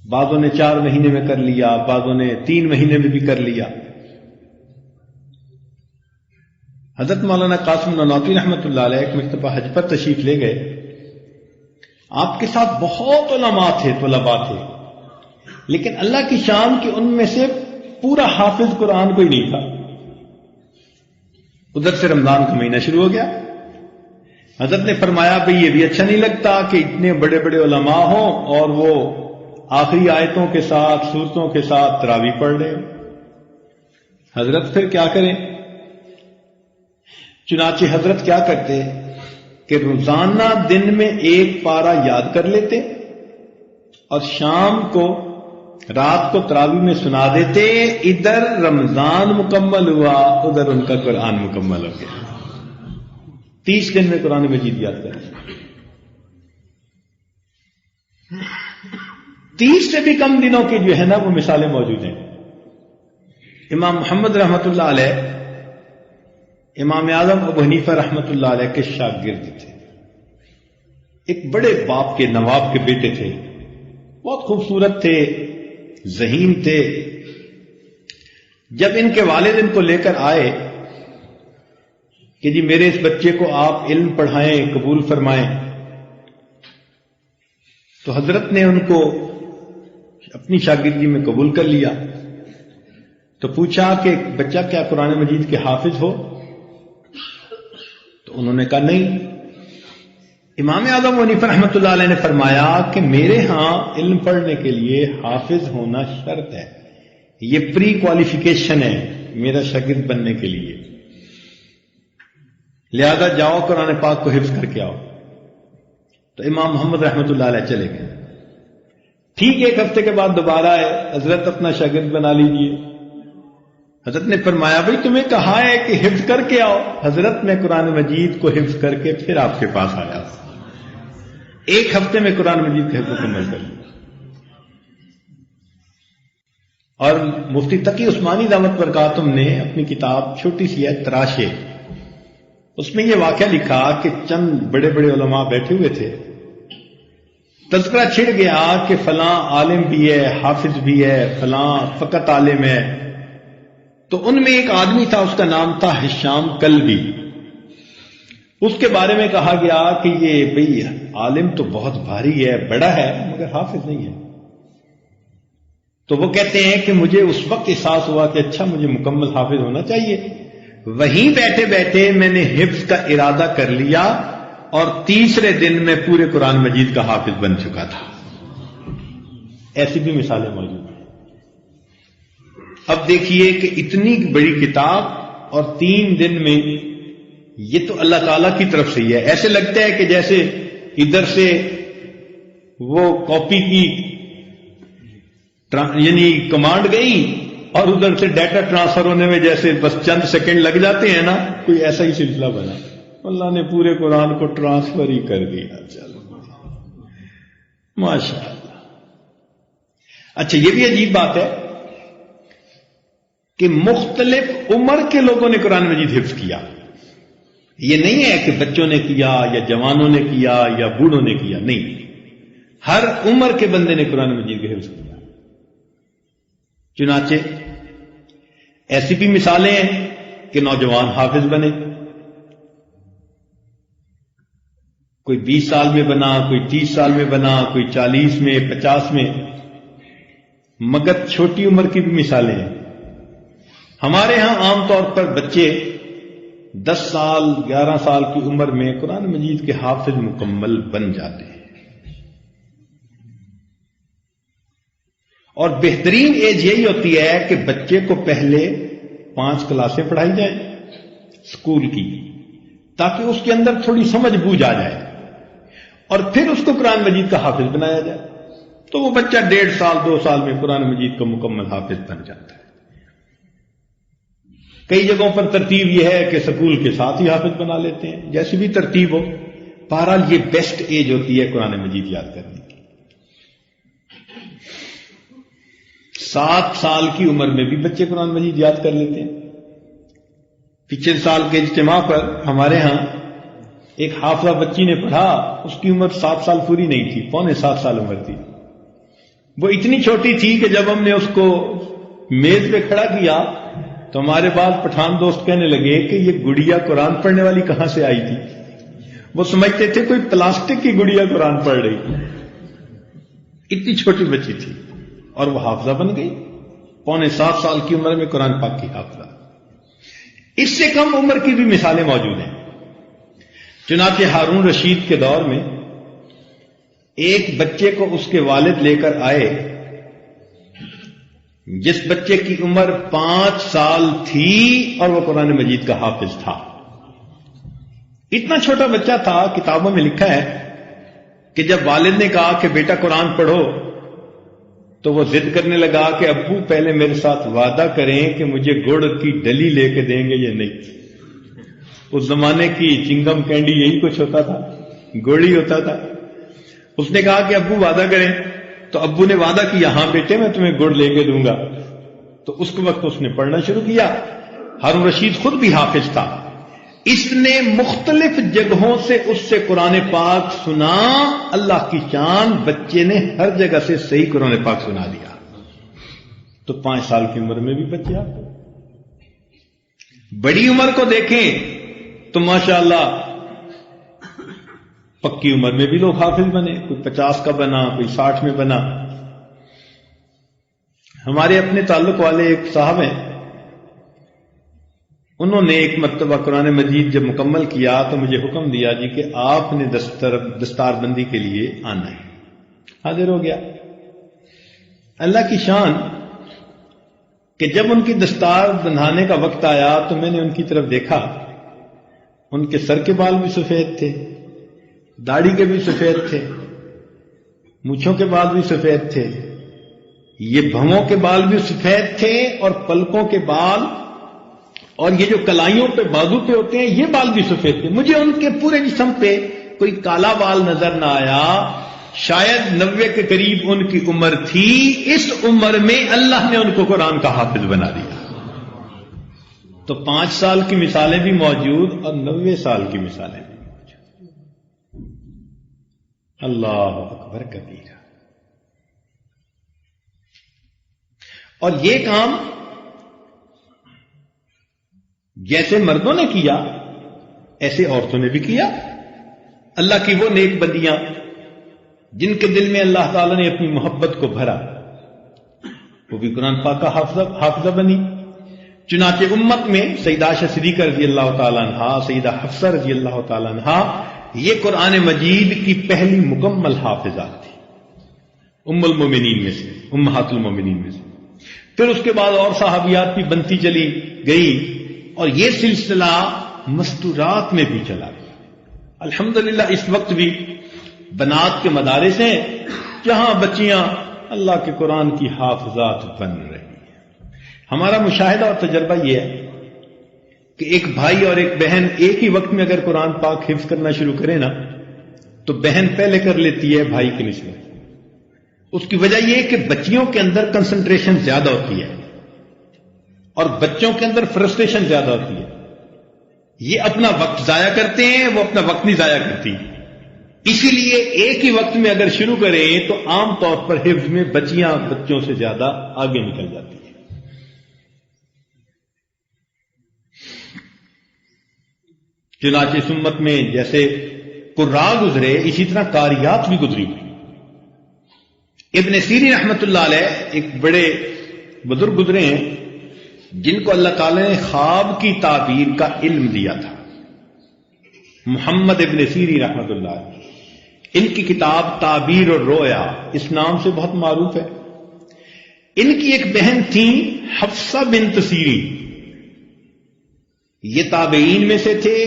بعضوں نے 4 مہینے میں کر لیا، بعضوں نے 3 مہینے میں بھی کر لیا۔ حضرت مولانا قاسم نانوتوی رحمۃ اللہ علیہ ایک مرتبہ حج پر تشریف لے گئے، آپ کے ساتھ بہت علماء تھے، طلباء تھے، لیکن اللہ کی شان کہ ان میں سے پورا حافظ قرآن کوئی نہیں تھا۔ ادھر سے رمضان کا مہینہ شروع ہو گیا، حضرت نے فرمایا بھئی یہ بھی اچھا نہیں لگتا کہ اتنے بڑے بڑے علماء ہوں اور وہ آخری آیتوں کے ساتھ، سورتوں کے ساتھ تراویح پڑھ رہے ہیں۔ حضرت پھر کیا کریں؟ چنانچہ حضرت کیا کرتے کہ روزانہ دن میں 1 پارہ یاد کر لیتے اور شام کو، رات کو تراویح میں سنا دیتے۔ ادھر رمضان مکمل ہوا، ادھر ان کا قرآن مکمل ہو گیا۔ 30 دن میں قرآن مجید یاد کر لیا۔ 30 سے بھی کم دنوں کی جو ہے نا وہ مثالیں موجود ہیں۔ امام محمد رحمۃ اللہ علیہ امام اعظم ابو حنیفہ رحمۃ اللہ علیہ کے شاگرد تھے، ایک بڑے باپ کے، نواب کے بیٹے تھے، بہت خوبصورت تھے، ذہین تھے۔ جب ان کے والد ان کو لے کر آئے کہ جی میرے اس بچے کو آپ علم پڑھائیں، قبول فرمائیں، تو حضرت نے ان کو اپنی شاگردی میں قبول کر لیا۔ تو پوچھا کہ بچہ کیا قرآن مجید کے حافظ ہو؟ تو انہوں نے کہا نہیں۔ امام اعظم ابو حنیفہ رحمۃ اللہ علیہ نے فرمایا کہ میرے ہاں علم پڑھنے کے لیے حافظ ہونا شرط ہے، یہ پری کوالیفیکیشن ہے میرا شاگرد بننے کے لیے، لہذا جاؤ قرآن پاک کو حفظ کر کے آؤ۔ تو امام محمد رحمۃ اللہ علیہ چلے گئے۔ ٹھیک 1 ہفتے کے بعد دوبارہ آئے، حضرت اپنا شاگرد بنا لیجیے۔ حضرت نے فرمایا بھائی تمہیں کہا ہے کہ حفظ کر کے آؤ۔ حضرت میں قرآن مجید کو حفظ کر کے پھر آپ کے پاس آیا۔ 1 ہفتے میں قرآن مجید کا حفظ مکمل کر لیا. اور مفتی تقی عثمانی دعوت برکاتہم نے اپنی کتاب چھوٹی سی ہے تراشے، اس میں یہ واقعہ لکھا کہ چند بڑے بڑے علماء بیٹھے ہوئے تھے، تذکرہ چھڑ گیا کہ فلاں عالم بھی ہے، حافظ بھی ہے، فلاں فقط عالم ہے. تو ان میں ایک آدمی تھا، اس کا نام تھا ہشام کلبی. اس کے بارے میں کہا گیا کہ یہ بھئی عالم تو بہت بھاری ہے، بڑا ہے، مگر حافظ نہیں ہے. تو وہ کہتے ہیں کہ مجھے اس وقت احساس ہوا کہ اچھا مجھے مکمل حافظ ہونا چاہیے. وہیں بیٹھے بیٹھے میں نے حفظ کا ارادہ کر لیا اور تیسرے دن میں پورے قرآن مجید کا حافظ بن چکا تھا. ایسی بھی مثالیں موجود ہیں. اب دیکھیے کہ اتنی بڑی کتاب اور 3 دن میں، یہ تو اللہ تعالیٰ کی طرف سے ہی ہے. ایسے لگتا ہے کہ جیسے ادھر سے وہ کاپی کی یعنی کمانڈ گئی اور ادھر سے ڈیٹا ٹرانسفر ہونے میں جیسے بس چند سیکنڈ لگ جاتے ہیں نا، کوئی ایسا ہی سلسلہ بنا. اللہ نے پورے قرآن کو ٹرانسفر ہی کر دیا. چلو ماشاء اللہ. اچھا یہ بھی عجیب بات ہے کہ مختلف عمر کے لوگوں نے قرآن مجید حفظ کیا. یہ نہیں ہے کہ بچوں نے کیا یا جوانوں نے کیا یا بوڑھوں نے کیا، نہیں، ہر عمر کے بندے نے قرآن مجید کا حفظ کیا. چنانچہ ایسی بھی مثالیں ہیں کہ نوجوان حافظ بنے، کوئی 20 سال میں بنا، کوئی 30 سال میں بنا، کوئی 40 میں، 50 میں، مگر چھوٹی عمر کی بھی مثالیں ہیں. ہمارے ہاں عام طور پر بچے 10 سال 11 سال کی عمر میں قرآن مجید کے حافظ مکمل بن جاتے ہیں. اور بہترین ایج یہی ہوتی ہے کہ بچے کو پہلے 5 کلاسیں پڑھائی جائیں اسکول کی، تاکہ اس کے اندر تھوڑی سمجھ بوجھ آ جائے، اور پھر اس کو قرآن مجید کا حافظ بنایا جائے. تو وہ بچہ 1.5 سال 2 سال میں قرآن مجید کا مکمل حافظ بن جاتا ہے. کئی جگہوں پر ترتیب یہ ہے کہ سکول کے ساتھ ہی حافظ بنا لیتے ہیں، جیسی بھی ترتیب ہو. بہرحال یہ بیسٹ ایج ہوتی ہے قرآن مجید یاد کرنے کی. 7 سال کی عمر میں بھی بچے قرآن مجید یاد کر لیتے ہیں. پچھلے سال کے اجتماع پر ہمارے ہاں ایک حافظہ بچی نے پڑھا، اس کی عمر 7 سال پوری نہیں تھی، 6.25 سال عمر تھی. وہ اتنی چھوٹی تھی کہ جب ہم نے اس کو میز پہ کھڑا کیا تو ہمارے بعد پٹھان دوست کہنے لگے کہ یہ گڑیا قرآن پڑھنے والی کہاں سے آئی تھی. وہ سمجھتے تھے کوئی پلاسٹک کی گڑیا قرآن پڑھ رہی تھی. اتنی چھوٹی بچی تھی اور وہ حافظہ بن گئی. 6.25 سال کی عمر میں قرآن پاک کی حافظہ. اس سے کم عمر کی بھی مثالیں موجود ہیں. چنانچہ ہارون رشید کے دور میں ایک بچے کو اس کے والد لے کر آئے، جس بچے کی عمر 5 سال تھی اور وہ قرآن مجید کا حافظ تھا. اتنا چھوٹا بچہ تھا. کتابوں میں لکھا ہے کہ جب والد نے کہا کہ بیٹا قرآن پڑھو تو وہ ضد کرنے لگا کہ ابو پہلے میرے ساتھ وعدہ کریں کہ مجھے گڑ کی ڈلی لے کے دیں گے یا نہیں. اس زمانے کی چنگم کینڈی یہی کچھ ہوتا تھا، گڑ ہی ہوتا تھا. اس نے کہا کہ ابو وعدہ کریں، تو ابو نے وعدہ کیا، ہاں بیٹے میں تمہیں گڑ لے کے دوں گا. تو اس کے وقت اس نے پڑھنا شروع کیا. ہارون رشید خود بھی حافظ تھا. اس نے مختلف جگہوں سے اس سے قرآن پاک سنا. اللہ کی شان، بچے نے ہر جگہ سے صحیح قرآن پاک سنا دیا. تو 5 سال کی عمر میں بھی بچے آپ. بڑی عمر کو دیکھیں تو ماشاءاللہ پکی عمر میں بھی لوگ حافظ بنے. کوئی 50 کا بنا، کوئی 60 میں بنا. ہمارے اپنے تعلق والے ایک صاحب ہیں، انہوں نے ایک مرتبہ قرآن مجید جب مکمل کیا تو مجھے حکم دیا جی کہ آپ نے دستار بندی کے لیے آنا ہے. حاضر ہو گیا. اللہ کی شان کہ جب ان کی دستار بندھانے کا وقت آیا تو میں نے ان کی طرف دیکھا. ان کے سر کے بال بھی سفید تھے، داڑھی کے بھی سفید تھے، مونچھوں کے بال بھی سفید تھے، یہ بھووں کے بال بھی سفید تھے، اور پلکوں کے بال اور یہ جو کلائیوں پہ بازو پہ ہوتے ہیں یہ بال بھی سفید تھے. مجھے ان کے پورے جسم پہ کوئی کالا بال نظر نہ آیا، شاید 90 کے قریب ان کی عمر تھی، اس عمر میں اللہ نے ان کو قرآن کا حافظ بنا دیا۔ تو 5 سال کی مثالیں بھی موجود اور 90 سال کی مثالیں بھی موجود۔ اللہ اکبر کبیرہ۔ اور یہ کام جیسے مردوں نے کیا ایسے عورتوں نے بھی کیا۔ اللہ کی وہ نیک بندیاں جن کے دل میں اللہ تعالی نے اپنی محبت کو بھرا، وہ بھی قرآن پاک کا حافظہ بنی۔ چنانچہ امت میں سیدہ عائشہ صدیقہ رضی اللہ تعالیٰ عنہا، سیدہ حفصہ رضی اللہ تعالیٰ عنہا، یہ قرآن مجید کی پہلی مکمل حافظات تھی، ام المومنین میں سے، امہات المومنین میں سے۔ پھر اس کے بعد اور صحابیات بھی بنتی چلی گئی، اور یہ سلسلہ مستورات میں بھی چلا گیا۔ الحمدللہ اس وقت بھی بنات کے مدارس ہیں جہاں بچیاں اللہ کے قرآن کی حافظات بن رہی ہیں۔ ہمارا مشاہدہ اور تجربہ یہ ہے کہ ایک بھائی اور ایک بہن ایک ہی وقت میں اگر قرآن پاک حفظ کرنا شروع کرے نا تو بہن پہلے کر لیتی ہے بھائی کی نسبت۔ اس کی وجہ یہ ہے کہ بچیوں کے اندر کنسنٹریشن زیادہ ہوتی ہے اور بچوں کے اندر فرسٹریشن زیادہ ہوتی ہے۔ یہ اپنا وقت ضائع کرتے ہیں، وہ اپنا وقت نہیں ضائع کرتی۔ اسی لیے ایک ہی وقت میں اگر شروع کریں تو عام طور پر حفظ میں بچیاں بچوں سے زیادہ آگے نکل جاتی ہیں۔ چنانچہ اس امت میں جیسے قراء گزرے اسی طرح قاریات بھی گزری ہوئی۔ ابن سیرین رحمۃ اللہ علیہ ایک بڑے بزرگ گزرے ہیں جن کو اللہ تعالی نے خواب کی تعبیر کا علم دیا تھا، محمد ابن سیرین رحمۃ اللہ علیہ۔ ان کی کتاب تعبیر اور رویا اس نام سے بہت معروف ہے۔ ان کی ایک بہن تھی حفصہ بنت سیرین، یہ تابعین میں سے تھے۔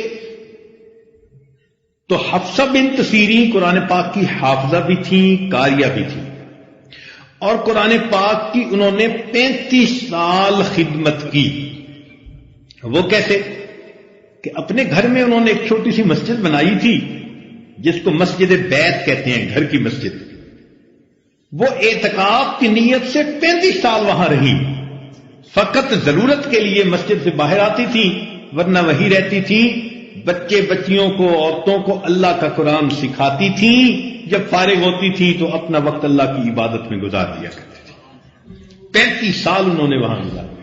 تو حفصہ بنت سیرین قرآن پاک کی حافظہ بھی تھیں، قاریہ بھی تھیں، اور قرآن پاک کی انہوں نے 35 سال خدمت کی۔ وہ کیسے کہ اپنے گھر میں انہوں نے ایک چھوٹی سی مسجد بنائی تھی جس کو مسجد بیت کہتے ہیں، گھر کی مسجد۔ وہ اعتکاف کی نیت سے 35 سال وہاں رہی، فقط ضرورت کے لیے مسجد سے باہر آتی تھی ورنہ وہی رہتی تھی۔ بچے بچیوں کو، عورتوں کو اللہ کا قرآن سکھاتی تھی، جب فارغ ہوتی تھی تو اپنا وقت اللہ کی عبادت میں گزار دیا کرتی تھی۔ 35 سال انہوں نے وہاں گزارے۔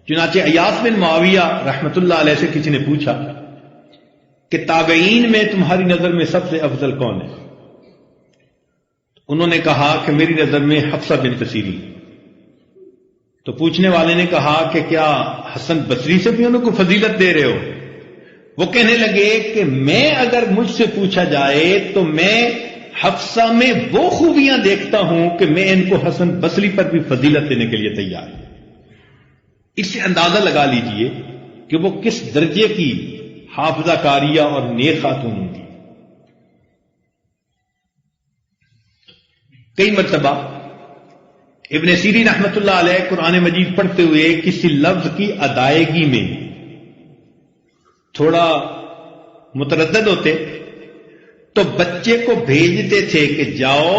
چنانچہ ایاس بن معاویہ رحمت اللہ علیہ سے کسی نے پوچھا کہ تابعین میں تمہاری نظر میں سب سے افضل کون ہے؟ انہوں نے کہا کہ میری نظر میں حفصہ بنت سیرین۔ تو پوچھنے والے نے کہا کہ کیا حسن بصری سے بھی انہوں کو فضیلت دے رہے ہو؟ وہ کہنے لگے کہ میں اگر مجھ سے پوچھا جائے تو میں حفصہ میں وہ خوبیاں دیکھتا ہوں کہ میں ان کو حسن بصری پر بھی فضیلت دینے کے لیے تیار ہوں۔ اس سے اندازہ لگا لیجئے کہ وہ کس درجے کی حافظہ کاریہ اور نیک خاتون ہوں گی۔ کئی مرتبہ ابن سیرین رحمت اللہ علیہ قرآن مجید پڑھتے ہوئے کسی لفظ کی ادائیگی میں تھوڑا متردد ہوتے تو بچے کو بھیجتے تھے کہ جاؤ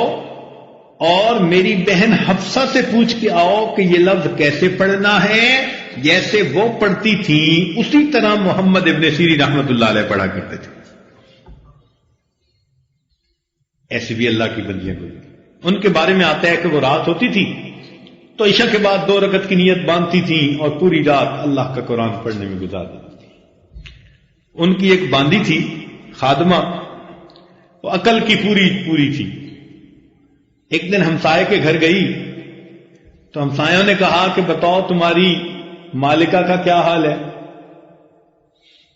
اور میری بہن حفصہ سے پوچھ کے آؤ کہ یہ لفظ کیسے پڑھنا ہے، جیسے وہ پڑھتی تھی اسی طرح محمد ابن سیرین رحمت اللہ علیہ پڑھا کرتے تھے۔ ایسی بھی اللہ کی بندیاں گزری۔ ان کے بارے میں آتا ہے کہ وہ رات ہوتی تھی تو عشاء کے بعد 2 رکعت کی نیت باندھتی تھی اور پوری رات اللہ کا قرآن پڑھنے میں گزار دیتی تھی۔ ان کی ایک باندھی تھی خادمہ، وہ عقل کی پوری تھی۔ ایک دن ہمسائے کے گھر گئی تو ہمسایوں نے کہا کہ بتاؤ تمہاری مالکہ کا کیا حال ہے؟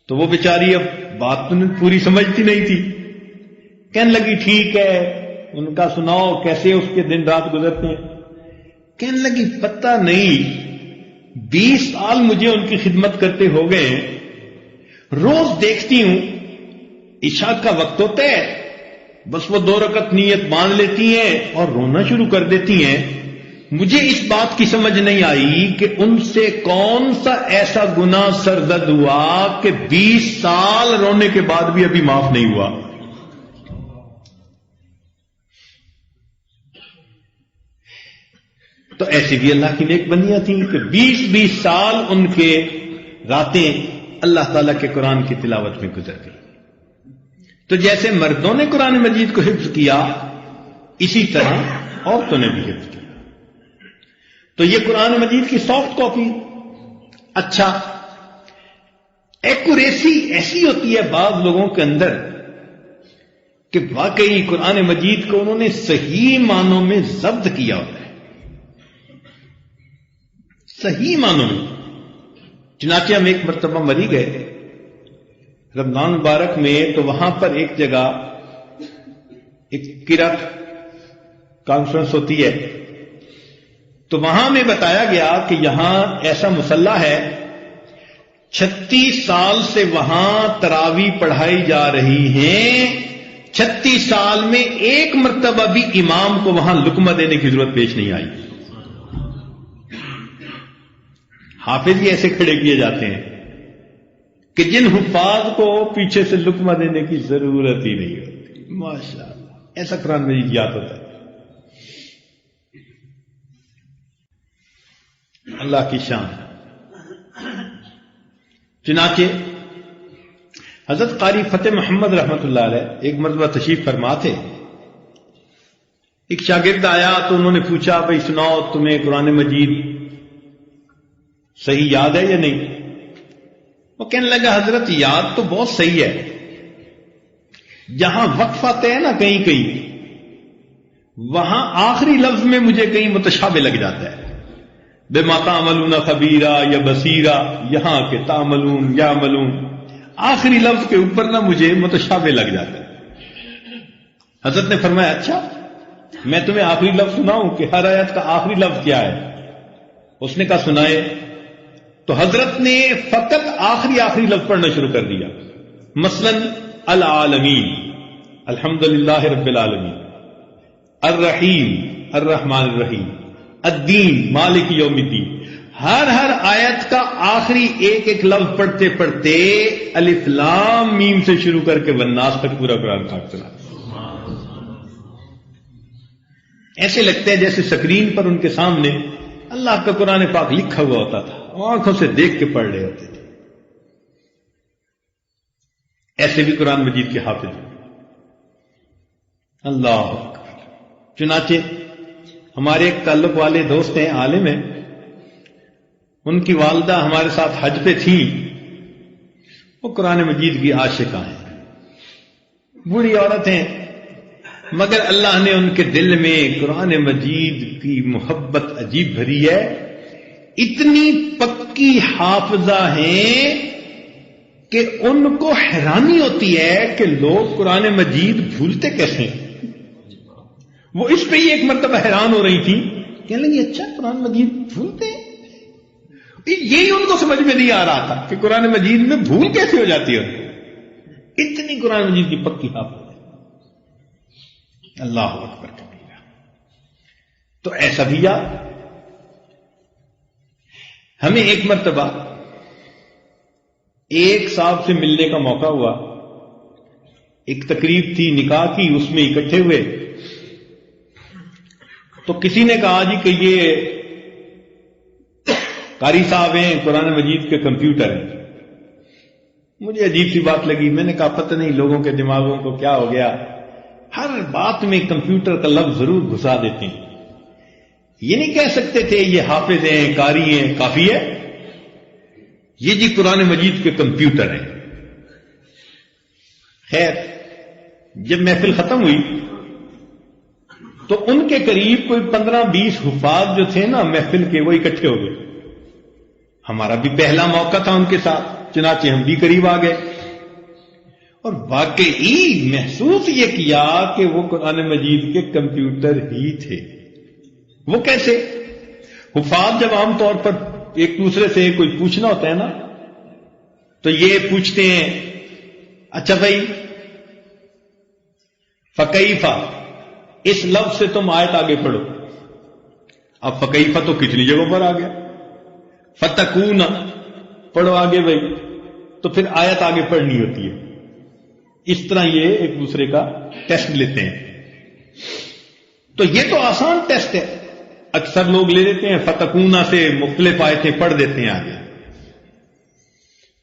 تو وہ بیچاری اب بات تو پوری سمجھتی نہیں تھی، کہنے لگی ٹھیک ہے، ان کا سناؤ کیسے اس کے دن رات گزرتے ہیں؟ کہنے لگی پتہ نہیں، 20 سال مجھے ان کی خدمت کرتے ہو گئے ہیں، روز دیکھتی ہوں عشاء کا وقت ہوتا ہے بس وہ 2 رکعت نیت باندھ لیتی ہیں اور رونا شروع کر دیتی ہیں۔ مجھے اس بات کی سمجھ نہیں آئی کہ ان سے کون سا ایسا گناہ سرزد ہوا کہ 20 سال رونے کے بعد بھی ابھی معاف نہیں ہوا۔ تو ایسی بھی اللہ کی نیک بندیاں تھیں کہ 20-20 سال ان کے راتیں اللہ تعالیٰ کے قرآن کی تلاوت میں گزر گئی. تو جیسے مردوں نے قرآن مجید کو حفظ کیا اسی طرح عورتوں نے بھی حفظ کیا. تو یہ قرآن مجید کی سافٹ کاپی. اچھا، ایکوریسی ایسی ہوتی ہے بعض لوگوں کے اندر کہ واقعی قرآن مجید کو انہوں نے صحیح معنوں میں ضبط کیا ہوتا ہے، صحیح معنوں میں. چنانچہ ہم ایک مرتبہ مری گئے رمضان مبارک میں، تو وہاں پر ایک جگہ ایک قرأت کانفرنس ہوتی ہے، تو وہاں میں بتایا گیا کہ یہاں ایسا مصلی ہے 36 سال سے وہاں تراویح پڑھائی جا رہی ہیں، 36 سال میں ایک مرتبہ بھی امام کو وہاں لقمہ دینے کی ضرورت پیش نہیں آئی. حافظ ہی ایسے کھڑے کیے جاتے ہیں کہ جن حفاظ کو پیچھے سے لقمہ دینے کی ضرورت ہی نہیں ہوتی. ماشاء اللہ، ایسا قرآن مجید یاد ہوتا ہے. اللہ کی شان. چنانچہ حضرت قاری فتح محمد رحمت اللہ علیہ ایک مرتبہ تشریف فرما تھے. ایک شاگرد آیا تو انہوں نے پوچھا بھائی سناؤ تمہیں قرآن مجید صحیح یاد ہے یا نہیں؟ وہ کہنے لگا حضرت یاد تو بہت صحیح ہے، جہاں وقف آتے ہیں نا کہیں کہیں، وہاں آخری لفظ میں مجھے کہیں متشابہ لگ جاتا ہے. بما تعملون خبیرہ یا بصیرہ، یہاں کے تعملون یعملون، آخری لفظ کے اوپر نہ مجھے متشابہ لگ جاتا ہے. حضرت نے فرمایا اچھا میں تمہیں آخری لفظ سناؤں کہ ہر آیت کا آخری لفظ کیا ہے؟ اس نے کہا سنائے. تو حضرت نے فقط آخری لفظ پڑھنا شروع کر دیا. مثلا العالمین، الحمدللہ رب العالمین، الرحیم الرحمن الرحیم، الدین مالک یوم الدین. ہر آیت کا آخری ایک لفظ پڑھتے پڑھتے الف لام میم سے شروع کر کے والناس تک پورا قرآن پاک چلا. ایسے لگتے ہیں جیسے سکرین پر ان کے سامنے اللہ کا قرآن پاک لکھا ہوا ہوتا تھا، آنکھوں سے دیکھ کے پڑھ رہے ہوتے تھے. ایسے بھی قرآن مجید کے حافظ ہیں. اللہ اکبر. چنانچہ ہمارے ایک تعلق والے دوست ہیں، عالم ہیں، ان کی والدہ ہمارے ساتھ حج پہ تھیں. وہ قرآن مجید کی عاشقہ ہیں، بوڑھی عورت ہیں، مگر اللہ نے ان کے دل میں قرآن مجید کی محبت عجیب بھری ہے. اتنی پکی حافظہ ہیں کہ ان کو حیرانی ہوتی ہے کہ لوگ قرآن مجید بھولتے کیسے ہیں. وہ اس پہ ہی ایک مرتبہ حیران ہو رہی تھی، کہنے لگی اچھا قرآن مجید بھولتے ہیں. یہی ان کو سمجھ میں نہیں آ رہا تھا کہ قرآن مجید میں بھول کیسے ہو جاتی ہے. اتنی قرآن مجید کی پکی حافظ ہے. اللہ اکبر کبیرہ. تو ایسا بھی یاد. ہمیں ایک مرتبہ ایک صاحب سے ملنے کا موقع ہوا، ایک تقریب تھی نکاح کی، اس میں اکٹھے ہوئے. تو کسی نے کہا جی کہ یہ قاری صاحب ہیں، قرآن مجید کے کمپیوٹر ہیں. مجھے عجیب سی بات لگی. میں نے کہا پتہ نہیں لوگوں کے دماغوں کو کیا ہو گیا، ہر بات میں کمپیوٹر کا لفظ ضرور گھسا دیتے ہیں. یہ نہیں کہہ سکتے تھے یہ حافظ ہیں، قاری ہیں، کافی ہے. یہ جی قرآن مجید کے کمپیوٹر ہیں. خیر جب محفل ختم ہوئی تو ان کے قریب کوئی 15-20 حفاظ جو تھے نا محفل کے، وہ اکٹھے ہو گئے. ہمارا بھی پہلا موقع تھا ان کے ساتھ، چنانچہ ہم بھی قریب آ گئے اور واقعی محسوس یہ کیا کہ وہ قرآن مجید کے کمپیوٹر ہی تھے. وہ کیسے؟ حفاظ جب عام طور پر ایک دوسرے سے کوئی پوچھنا ہوتا ہے نا تو یہ پوچھتے ہیں اچھا بھائی فکیفہ، اس لفظ سے تم آیت آگے پڑھو. اب فکیفہ تو کتنی جگہوں پر آ گیا. فتکون پڑھو آگے بھائی، تو پھر آیت آگے پڑھنی ہوتی ہے. اس طرح یہ ایک دوسرے کا ٹیسٹ لیتے ہیں. تو یہ تو آسان ٹیسٹ ہے. اکثر لوگ لے لیتے ہیں فتکونا سے مختلف آیتیں پڑھ دیتے ہیں آگے،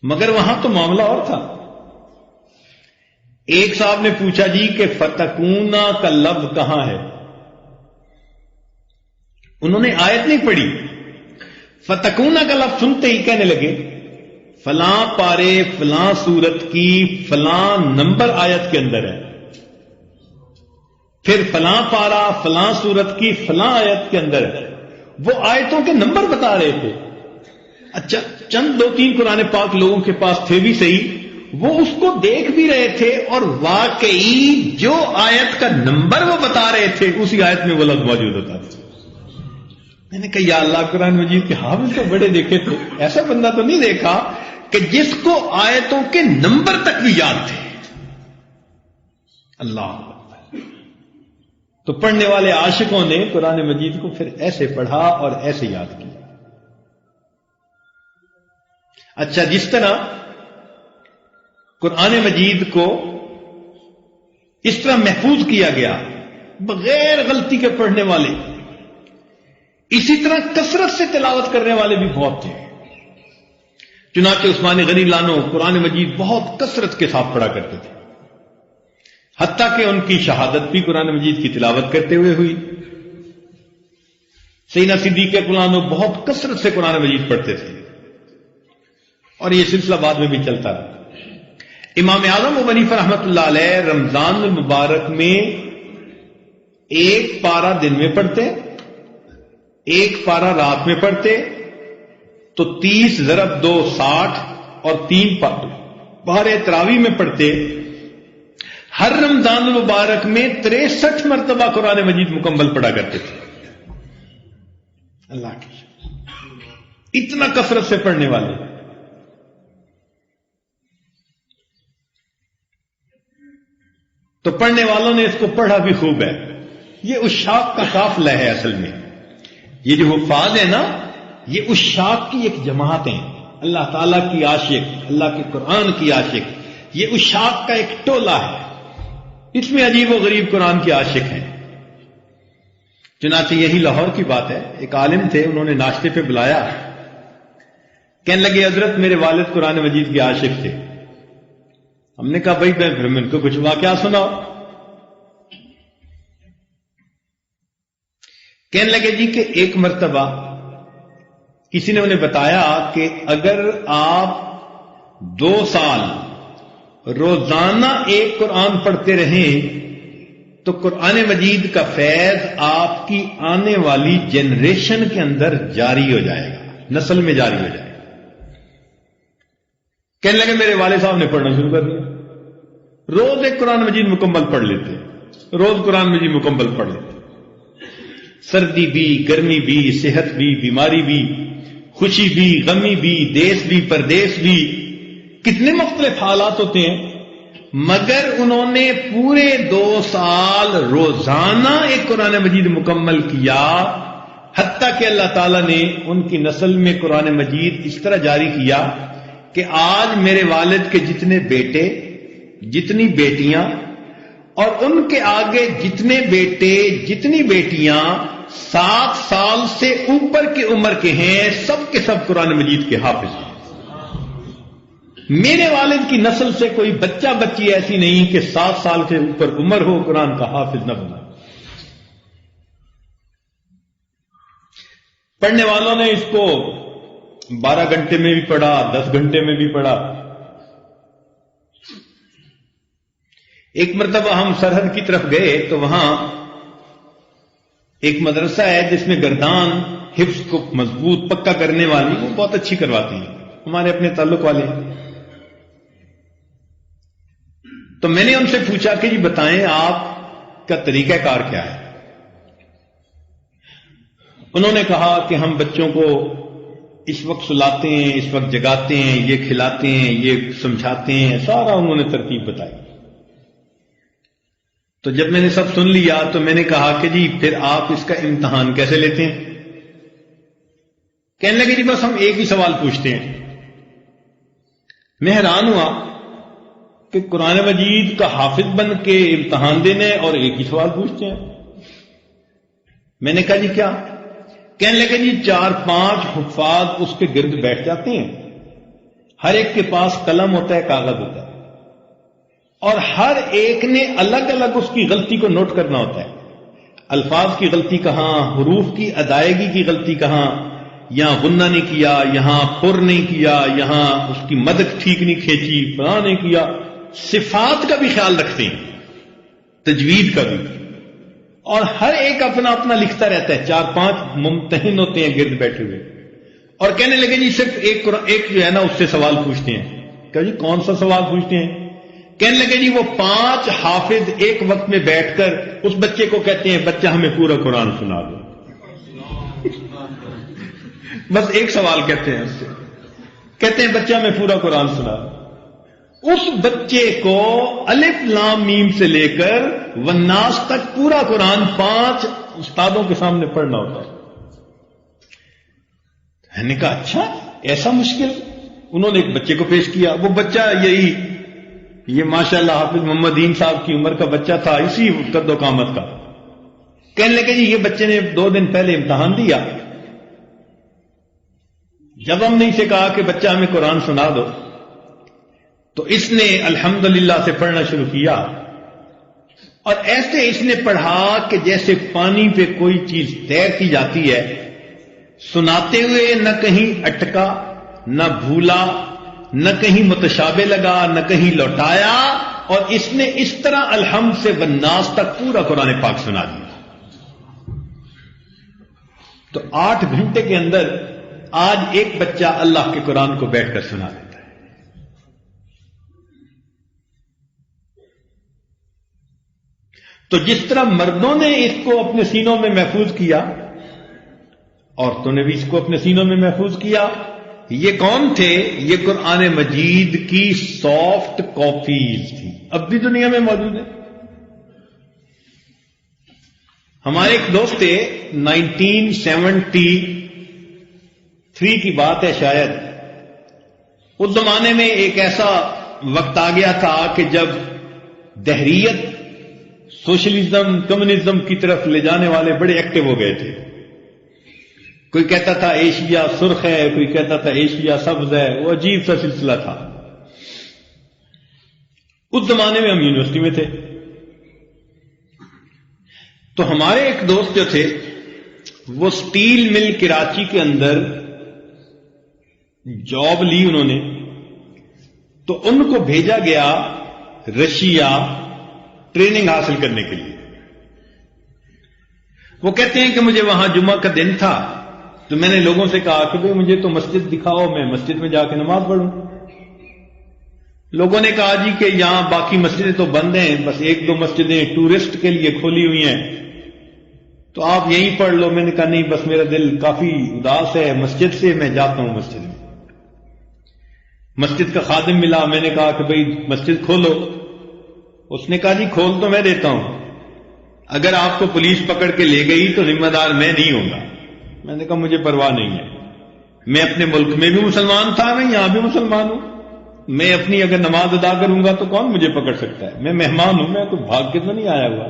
مگر وہاں تو معاملہ اور تھا۔ ایک صاحب نے پوچھا جی کہ فتکونا کا لفظ کہاں ہے؟ انہوں نے آیت نہیں پڑھی، فتکونا کا لفظ سنتے ہی کہنے لگے فلاں پارے فلاں سورت کی فلاں نمبر آیت کے اندر ہے، پھر فلاں پارا فلاں سورت کی فلاں آیت کے اندر ہے۔ وہ آیتوں کے نمبر بتا رہے تھے۔ اچھا، چند دو تین قرآن پاک لوگوں کے پاس تھے بھی صحیح، وہ اس کو دیکھ بھی رہے تھے اور واقعی جو آیت کا نمبر وہ بتا رہے تھے اسی آیت میں وہ لفظ موجود ہوتا تھا۔ میں نے کہا یا اللہ، قرآن مجید کے حافظ تو بڑے دیکھے تھے، ایسا بندہ تو نہیں دیکھا کہ جس کو آیتوں کے نمبر تک بھی یاد تھے۔ اللہ، تو پڑھنے والے عاشقوں نے قرآن مجید کو پھر ایسے پڑھا اور ایسے یاد کیا۔ اچھا، جس طرح قرآن مجید کو اس طرح محفوظ کیا گیا بغیر غلطی کے پڑھنے والے، اسی طرح کثرت سے تلاوت کرنے والے بھی بہت تھے۔ چنانچہ عثمان غنی لانو قرآن مجید بہت کثرت کے ساتھ پڑھا کرتے تھے، حتیٰ کہ ان کی شہادت بھی قرآن مجید کی تلاوت کرتے ہوئے ہوئی۔ سیدنا صدیق لانو بہت کثرت سے قرآن مجید پڑھتے تھے، اور یہ سلسلہ بعد میں بھی چلتا رہا۔ امام اعظم ابو حنیفہ رحمۃ اللہ علیہ رمضان المبارک میں ایک پارہ دن میں پڑھتے، ایک پارہ رات میں پڑھتے، تو 30 ضرب 2 60 اور 3 پارے تراویح میں پڑھتے۔ ہر رمضان المبارک میں 63 مرتبہ قرآن مجید مکمل پڑھا کرتے تھے۔ اللہ کی اتنا کثرت سے پڑھنے والے۔ تو پڑھنے والوں نے اس کو پڑھا بھی خوب ہے۔ یہ عشاق کا قافلہ ہے اصل میں، یہ جو حفاظ ہے نا، یہ عشاق کی ایک جماعت ہیں، اللہ تعالیٰ کی عاشق، اللہ کے قرآن کی عاشق، یہ عشاق کا ایک ٹولہ ہے، اس میں عجیب و غریب قرآن کے عاشق ہیں۔ چنانچہ یہی لاہور کی بات ہے، ایک عالم تھے، انہوں نے ناشتے پہ بلایا، کہنے لگے حضرت میرے والد قرآن مجید کے عاشق تھے۔ ہم نے کہا بھائی میں پھر ان کو کچھ واقعہ سناؤ۔ کہنے لگے جی کہ ایک مرتبہ کسی نے انہیں بتایا کہ اگر آپ 2 سال روزانہ ایک قرآن پڑھتے رہیں تو قرآن مجید کا فیض آپ کی آنے والی جنریشن کے اندر جاری ہو جائے گا، نسل میں جاری ہو جائے گا۔ کہنے لگے میرے والد صاحب نے پڑھنا شروع کر دیا، روز ایک قرآن مجید مکمل پڑھ لیتے، روز قرآن مجید مکمل پڑھ لیتے، سردی بھی، گرمی بھی، صحت بھی، بیماری بھی، خوشی بھی، غمی بھی، دیس بھی، پردیس بھی، کتنے مختلف حالات ہوتے ہیں، مگر انہوں نے پورے 2 سال روزانہ ایک قرآن مجید مکمل کیا، حتیٰ کہ اللہ تعالیٰ نے ان کی نسل میں قرآن مجید اس طرح جاری کیا کہ آج میرے والد کے جتنے بیٹے، جتنی بیٹیاں اور ان کے آگے جتنے بیٹے جتنی بیٹیاں 7 سال سے اوپر کی عمر کے ہیں، سب کے سب قرآن مجید کے حافظ ہیں۔ میرے والد کی نسل سے کوئی بچہ بچی ایسی نہیں کہ 7 سال سے اوپر عمر ہو قرآن کا حافظ نہ بنا۔ پڑھنے والوں نے اس کو 12 گھنٹے میں بھی پڑھا، 10 گھنٹے میں بھی پڑھا۔ ایک مرتبہ ہم سرحد کی طرف گئے تو وہاں ایک مدرسہ ہے جس میں گردان حفظ کو مضبوط پکا کرنے والی، وہ بہت اچھی کرواتی ہیں، ہمارے اپنے تعلق والے ہیں۔ تو میں نے ان سے پوچھا کہ جی بتائیں آپ کا طریقہ کار کیا ہے؟ انہوں نے کہا کہ ہم بچوں کو اس وقت سلاتے ہیں، اس وقت جگاتے ہیں، یہ کھلاتے ہیں، یہ سمجھاتے ہیں، سارا انہوں نے ترتیب بتائی۔ تو جب میں نے سب سن لیا تو میں نے کہا کہ جی پھر آپ اس کا امتحان کیسے لیتے ہیں؟ کہنے لگے جی بس ہم ایک ہی سوال پوچھتے ہیں۔ میں حیران ہوا کہ قرآن مجید کا حافظ بن کے امتحان دینے اور ایک ہی سوال پوچھتے ہیں۔ میں نے کہا جی کیا؟ کہنے لگے جی 4-5 حفاظ اس کے گرد بیٹھ جاتے ہیں، ہر ایک کے پاس قلم ہوتا ہے، کاغذ ہوتا ہے، اور ہر ایک نے الگ الگ اس کی غلطی کو نوٹ کرنا ہوتا ہے، الفاظ کی غلطی کہاں، حروف کی ادائیگی کی غلطی کہاں، یہاں غنہ نہیں کیا، یہاں پر نہیں کیا، یہاں اس کی مدد ٹھیک نہیں کھینچی، فلاں نہیں کیا، صفات کا بھی خیال رکھتے ہیں، تجوید کا بھی، اور ہر ایک اپنا اپنا لکھتا رہتا ہے، 4-5 ممتحن ہوتے ہیں گرد بیٹھے ہوئے، اور کہنے لگے جی صرف ایک جو ہے نا اس سے سوال پوچھتے ہیں۔ کہ جی کون سا سوال پوچھتے ہیں؟ کہنے لگے جی وہ 5 حافظ ایک وقت میں بیٹھ کر اس بچے کو کہتے ہیں بچہ ہمیں پورا قرآن سنا دو، بس ایک سوال کہتے ہیں اس سے، کہتے ہیں بچہ ہمیں پورا قرآن سنا دو۔ اس بچے کو الف لام میم سے لے کر والناس تک پورا قرآن 5 استادوں کے سامنے پڑھنا ہوتا ہے۔ میں نے کہا اچھا ایسا مشکل؟ انہوں نے ایک بچے کو پیش کیا، وہ بچہ یہ ماشاءاللہ حافظ محمد دین صاحب کی عمر کا بچہ تھا، اسی قد و قامت کا۔ کہنے لگے جی یہ بچے نے 2 دن پہلے امتحان دیا، جب ہم نے اسے کہا کہ بچہ ہمیں قرآن سنا دو تو اس نے الحمدللہ سے پڑھنا شروع کیا، اور ایسے اس نے پڑھا کہ جیسے پانی پہ کوئی چیز تیر کی جاتی ہے، سناتے ہوئے نہ کہیں اٹکا، نہ بھولا، نہ کہیں متشابہ لگا، نہ کہیں لوٹایا، اور اس نے اس طرح الحمد سے والناس تک پورا قرآن پاک سنا دیا۔ تو 8 گھنٹے کے اندر آج ایک بچہ اللہ کے قرآن کو بیٹھ کر سنا دیتا ہے۔ تو جس طرح مردوں نے اس کو اپنے سینوں میں محفوظ کیا، عورتوں نے بھی اس کو اپنے سینوں میں محفوظ کیا۔ یہ کون تھے؟ یہ قرآن مجید کی سافٹ کاپیز تھی، اب بھی دنیا میں موجود ہے۔ ہمارے ایک دوست تھے، 1973 کی بات ہے شاید، اس زمانے میں ایک ایسا وقت آ گیا تھا کہ جب دہریت سوشلزم کمیونزم کی طرف لے جانے والے بڑے ایکٹیو ہو گئے تھے۔ کوئی کہتا تھا ایشیا سرخ ہے، کوئی کہتا تھا ایشیا سبز ہے، وہ عجیب سا سلسلہ تھا۔ اس زمانے میں ہم یونیورسٹی میں تھے، تو ہمارے ایک دوست جو تھے وہ سٹیل مل کراچی کے اندر جاب لی انہوں نے، تو ان کو بھیجا گیا رشیا ٹریننگ حاصل کرنے کے لیے۔ وہ کہتے ہیں کہ مجھے وہاں جمعہ کا دن تھا، تو میں نے لوگوں سے کہا کہ بھئی مجھے تو مسجد دکھاؤ، میں مسجد میں جا کے نماز پڑھوں۔ لوگوں نے کہا جی کہ یہاں باقی مسجدیں تو بند ہیں، بس 1-2 مسجدیں ٹورسٹ کے لیے کھولی ہوئی ہیں، تو آپ یہیں پڑھ لو۔ میں نے کہا نہیں، بس میرا دل کافی اداس ہے مسجد سے، میں جاتا ہوں مسجد میں۔ مسجد کا خادم ملا، میں نے کہا کہ بھئی مسجد کھولو۔ اس نے کہا جی کھول تو میں دیتا ہوں، اگر آپ کو پولیس پکڑ کے لے گئی تو ذمہ دار میں نہیں ہوں گا۔ میں نے کہا مجھے پرواہ نہیں ہے، میں اپنے ملک میں بھی مسلمان تھا، میں یہاں بھی مسلمان ہوں، میں اپنی اگر نماز ادا کروں گا تو کون مجھے پکڑ سکتا ہے، میں مہمان ہوں، میں کوئی بھاگ کے تو نہیں آیا ہوا۔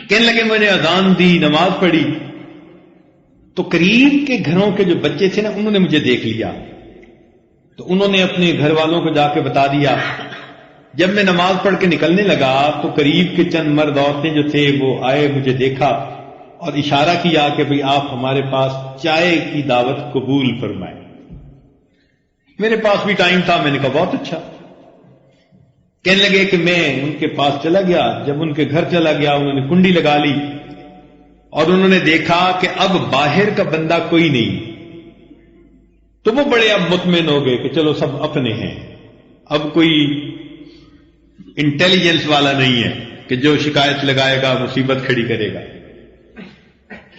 کہنے لگے میں نے اذان دی، نماز پڑھی، تو قریب کے گھروں کے جو بچے تھے نا انہوں نے مجھے دیکھ لیا، تو انہوں نے اپنے گھر والوں کو جا کے بتا دیا۔ جب میں نماز پڑھ کے نکلنے لگا تو قریب کے چند مرد عورتیں جو تھے وہ آئے، مجھے دیکھا اور اشارہ کیا کہ بھئی آپ ہمارے پاس چائے کی دعوت قبول فرمائیں۔ میرے پاس بھی ٹائم تھا، میں نے کہا بہت اچھا۔ کہنے لگے کہ میں ان کے پاس چلا گیا، جب ان کے گھر چلا گیا انہوں نے کنڈی لگا لی، اور انہوں نے دیکھا کہ اب باہر کا بندہ کوئی نہیں، تو وہ بڑے اب مطمئن ہو گئے کہ چلو سب اپنے ہیں، اب کوئی انٹیلیجنس والا نہیں ہے کہ جو شکایت لگائے گا مصیبت کھڑی کرے گا۔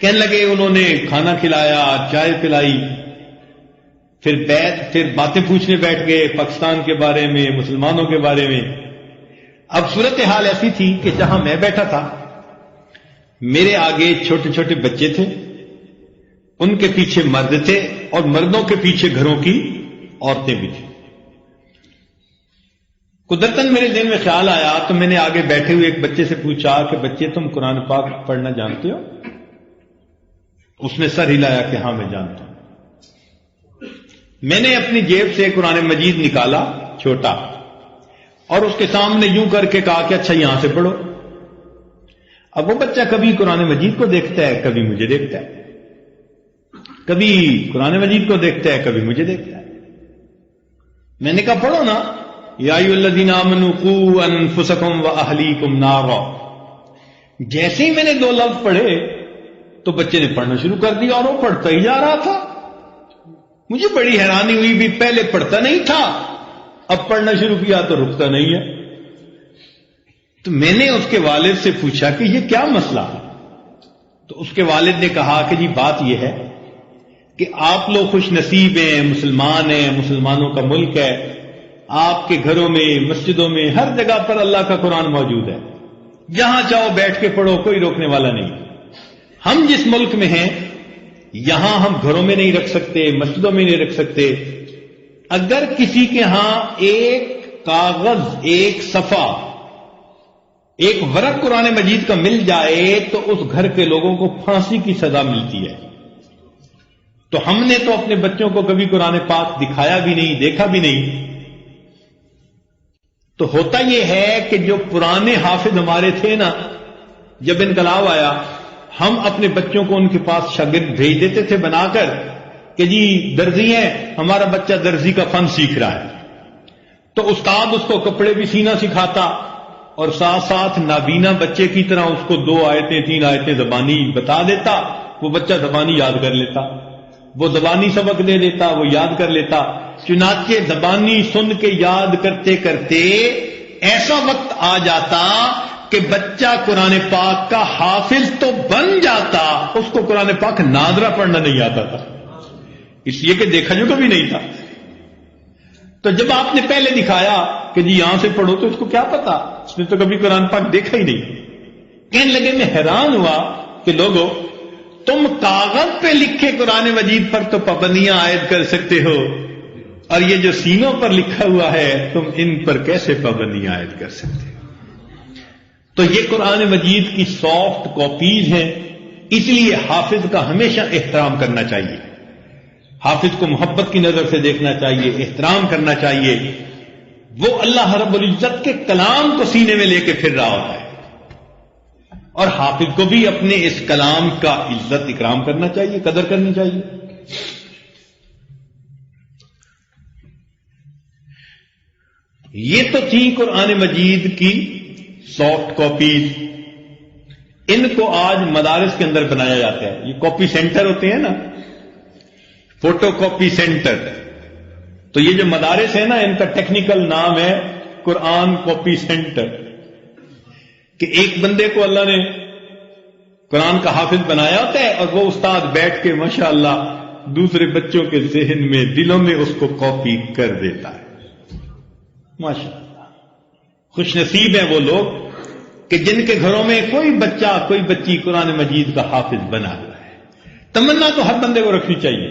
کہنے لگے انہوں نے کھانا کھلایا، چائے پلائی، پھر باتیں پوچھنے بیٹھ گئے پاکستان کے بارے میں، مسلمانوں کے بارے میں۔ اب صورتحال ایسی تھی کہ جہاں میں بیٹھا تھا میرے آگے چھوٹے چھوٹے بچے تھے، ان کے پیچھے مرد تھے، اور مردوں کے پیچھے گھروں کی عورتیں بھی تھیں۔ قدرتاً میرے دل میں خیال آیا تو میں نے آگے بیٹھے ہوئے ایک بچے سے پوچھا کہ بچے تم قرآن پاک پڑھنا جانتے ہو؟ اس نے سر ہلایا کہ ہاں میں جانتا ہوں. میں نے اپنی جیب سے قرآن مجید نکالا چھوٹا اور اس کے سامنے یوں کر کے کہا کہ اچھا یہاں سے پڑھو. اب وہ بچہ کبھی قرآن مجید کو دیکھتا ہے، کبھی مجھے دیکھتا ہے، کبھی قرآن مجید کو دیکھتا ہے، کبھی مجھے دیکھتا ہے. میں نے کہا پڑھو نا، یا ایھا الذین آمنوا قوا انفسکم واہلیکم نارا. جیسے ہی میں نے 2 لفظ پڑھے تو بچے نے پڑھنا شروع کر دیا اور وہ پڑھتا ہی جا رہا تھا. مجھے بڑی حیرانی ہوئی، بھی پہلے پڑھتا نہیں تھا، اب پڑھنا شروع کیا تو رکتا نہیں ہے. تو میں نے اس کے والد سے پوچھا کہ یہ کیا مسئلہ ہے؟ تو اس کے والد نے کہا کہ جی بات یہ ہے کہ آپ لوگ خوش نصیب ہیں، مسلمان ہیں، مسلمانوں کا ملک ہے، آپ کے گھروں میں، مسجدوں میں، ہر جگہ پر اللہ کا قرآن موجود ہے، جہاں چاہو بیٹھ کے پڑھو، کوئی روکنے والا نہیں. ہم جس ملک میں ہیں یہاں ہم گھروں میں نہیں رکھ سکتے، مسجدوں میں نہیں رکھ سکتے. اگر کسی کے ہاں ایک کاغذ، ایک صفحہ، ایک ورق قرآن مجید کا مل جائے تو اس گھر کے لوگوں کو پھانسی کی سزا ملتی ہے. تو ہم نے تو اپنے بچوں کو کبھی قرآن پاک دکھایا بھی نہیں، دیکھا بھی نہیں. تو ہوتا یہ ہے کہ جو پرانے حافظ ہمارے تھے نا، جب انقلاب آیا ہم اپنے بچوں کو ان کے پاس شاگرد بھیج دیتے تھے بنا کر کہ جی درزی ہیں، ہمارا بچہ درزی کا فن سیکھ رہا ہے. تو استاد اس کو کپڑے بھی سینا سکھاتا اور ساتھ ساتھ نابینا بچے کی طرح اس کو 2 آیتیں 3 آیتیں زبانی بتا دیتا. وہ بچہ زبانی یاد کر لیتا، وہ زبانی سبق دے دیتا، وہ یاد کر لیتا. چنانچہ زبانی سن کے یاد کرتے کرتے ایسا وقت آ جاتا کہ بچہ قرآن پاک کا حافظ تو بن جاتا، اس کو قرآن پاک نادرا پڑھنا نہیں آتا تھا، اس لیے کہ دیکھا جو کبھی نہیں تھا. تو جب آپ نے پہلے دکھایا کہ جی یہاں سے پڑھو تو اس کو کیا پتا، اس نے تو کبھی قرآن پاک دیکھا ہی نہیں. کہنے لگے میں حیران ہوا کہ لوگو تم کاغذ پہ لکھے قرآن مجید پر تو پابندیاں عائد کر سکتے ہو، اور یہ جو سینوں پر لکھا ہوا ہے تم ان پر کیسے پابندیاں عائد کر سکتے ہو؟ تو یہ قرآن مجید کی سافٹ کاپیز ہیں، اس لیے حافظ کا ہمیشہ احترام کرنا چاہیے، حافظ کو محبت کی نظر سے دیکھنا چاہیے، احترام کرنا چاہیے. وہ اللہ رب العزت کے کلام کو سینے میں لے کے پھر رہا ہوتا ہے، اور حافظ کو بھی اپنے اس کلام کا عزت اکرام کرنا چاہیے، قدر کرنی چاہیے. یہ تو تھی قرآن مجید کی سافٹ کاپیز. ان کو آج مدارس کے اندر بنایا جاتا ہے. یہ کاپی سینٹر ہوتے ہیں نا، فوٹو کاپی سینٹر. تو یہ جو مدارس ہیں نا، ان کا ٹیکنیکل نام ہے قرآن کاپی سینٹر. کہ ایک بندے کو اللہ نے قرآن کا حافظ بنایا ہوتا ہے اور وہ استاد بیٹھ کے ماشاءاللہ دوسرے بچوں کے ذہن میں، دلوں میں اس کو کاپی کر دیتا ہے. ماشاءاللہ خوش نصیب ہیں وہ لوگ کہ جن کے گھروں میں کوئی بچہ، کوئی بچی قرآن مجید کا حافظ بنا ہوا ہے. تمنا تو ہر بندے کو رکھنی چاہیے.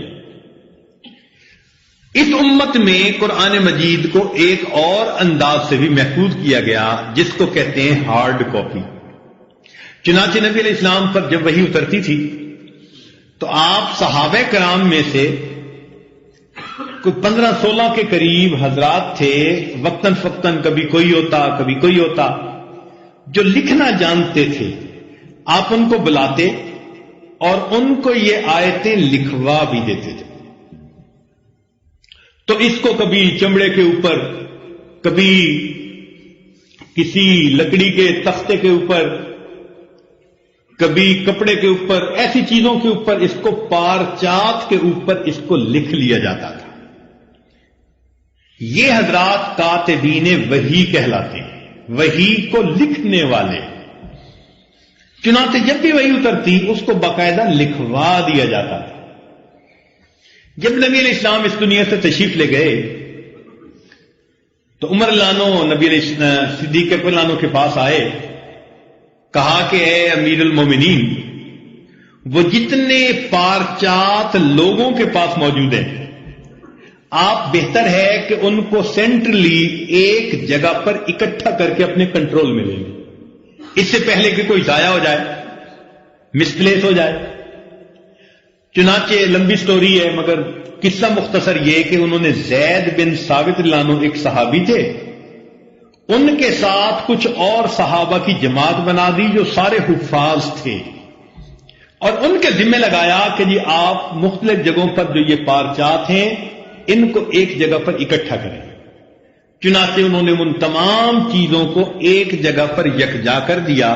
اس امت میں قرآن مجید کو ایک اور انداز سے بھی محفوظ کیا گیا جس کو کہتے ہیں ہارڈ کاپی. چنانچہ نبی علیہ السلام پر جب وحی اترتی تھی تو آپ صحابہ کرام میں سے کوئی 15-16 کے قریب حضرات تھے، وقتاً فوقتاً کبھی کوئی ہوتا کبھی کوئی ہوتا، جو لکھنا جانتے تھے. آپ ان کو بلاتے اور ان کو یہ آیتیں لکھوا بھی دیتے تھے. تو اس کو کبھی چمڑے کے اوپر، کبھی کسی لکڑی کے تختے کے اوپر، کبھی کپڑے کے اوپر، ایسی چیزوں کے اوپر، اس کو پارچات کے اوپر اس کو لکھ لیا جاتا تھا. یہ حضرات کاتبین وحی کہلاتے ہیں، وحی کو لکھنے والے. چنانچہ جب بھی وحی اترتی اس کو باقاعدہ لکھوا دیا جاتا تھا. جب نبی علیہ السلام اس دنیا سے تشریف لے گئے تو عمر اللہ عنہ نبی علیہ صدیق اللہ عنہ کے پاس آئے، کہا کہ اے امیر المومنین، وہ جتنے پارچات لوگوں کے پاس موجود ہیں آپ بہتر ہے کہ ان کو سینٹرلی ایک جگہ پر اکٹھا کر کے اپنے کنٹرول میں لیں، اس سے پہلے کہ کوئی ضائع ہو جائے، مس پلیس ہو جائے. چنانچہ لمبی سٹوری ہے مگر قصہ مختصر یہ کہ انہوں نے زید بن ثابت رضی اللہ عنہ ایک صحابی تھے، ان کے ساتھ کچھ اور صحابہ کی جماعت بنا دی جو سارے حفاظ تھے، اور ان کے ذمہ لگایا کہ جی آپ مختلف جگہوں پر جو یہ پارچات ہیں ان کو ایک جگہ پر اکٹھا کریں۔ چنانچہ انہوں نے ان تمام چیزوں کو ایک جگہ پر یکجا کر دیا،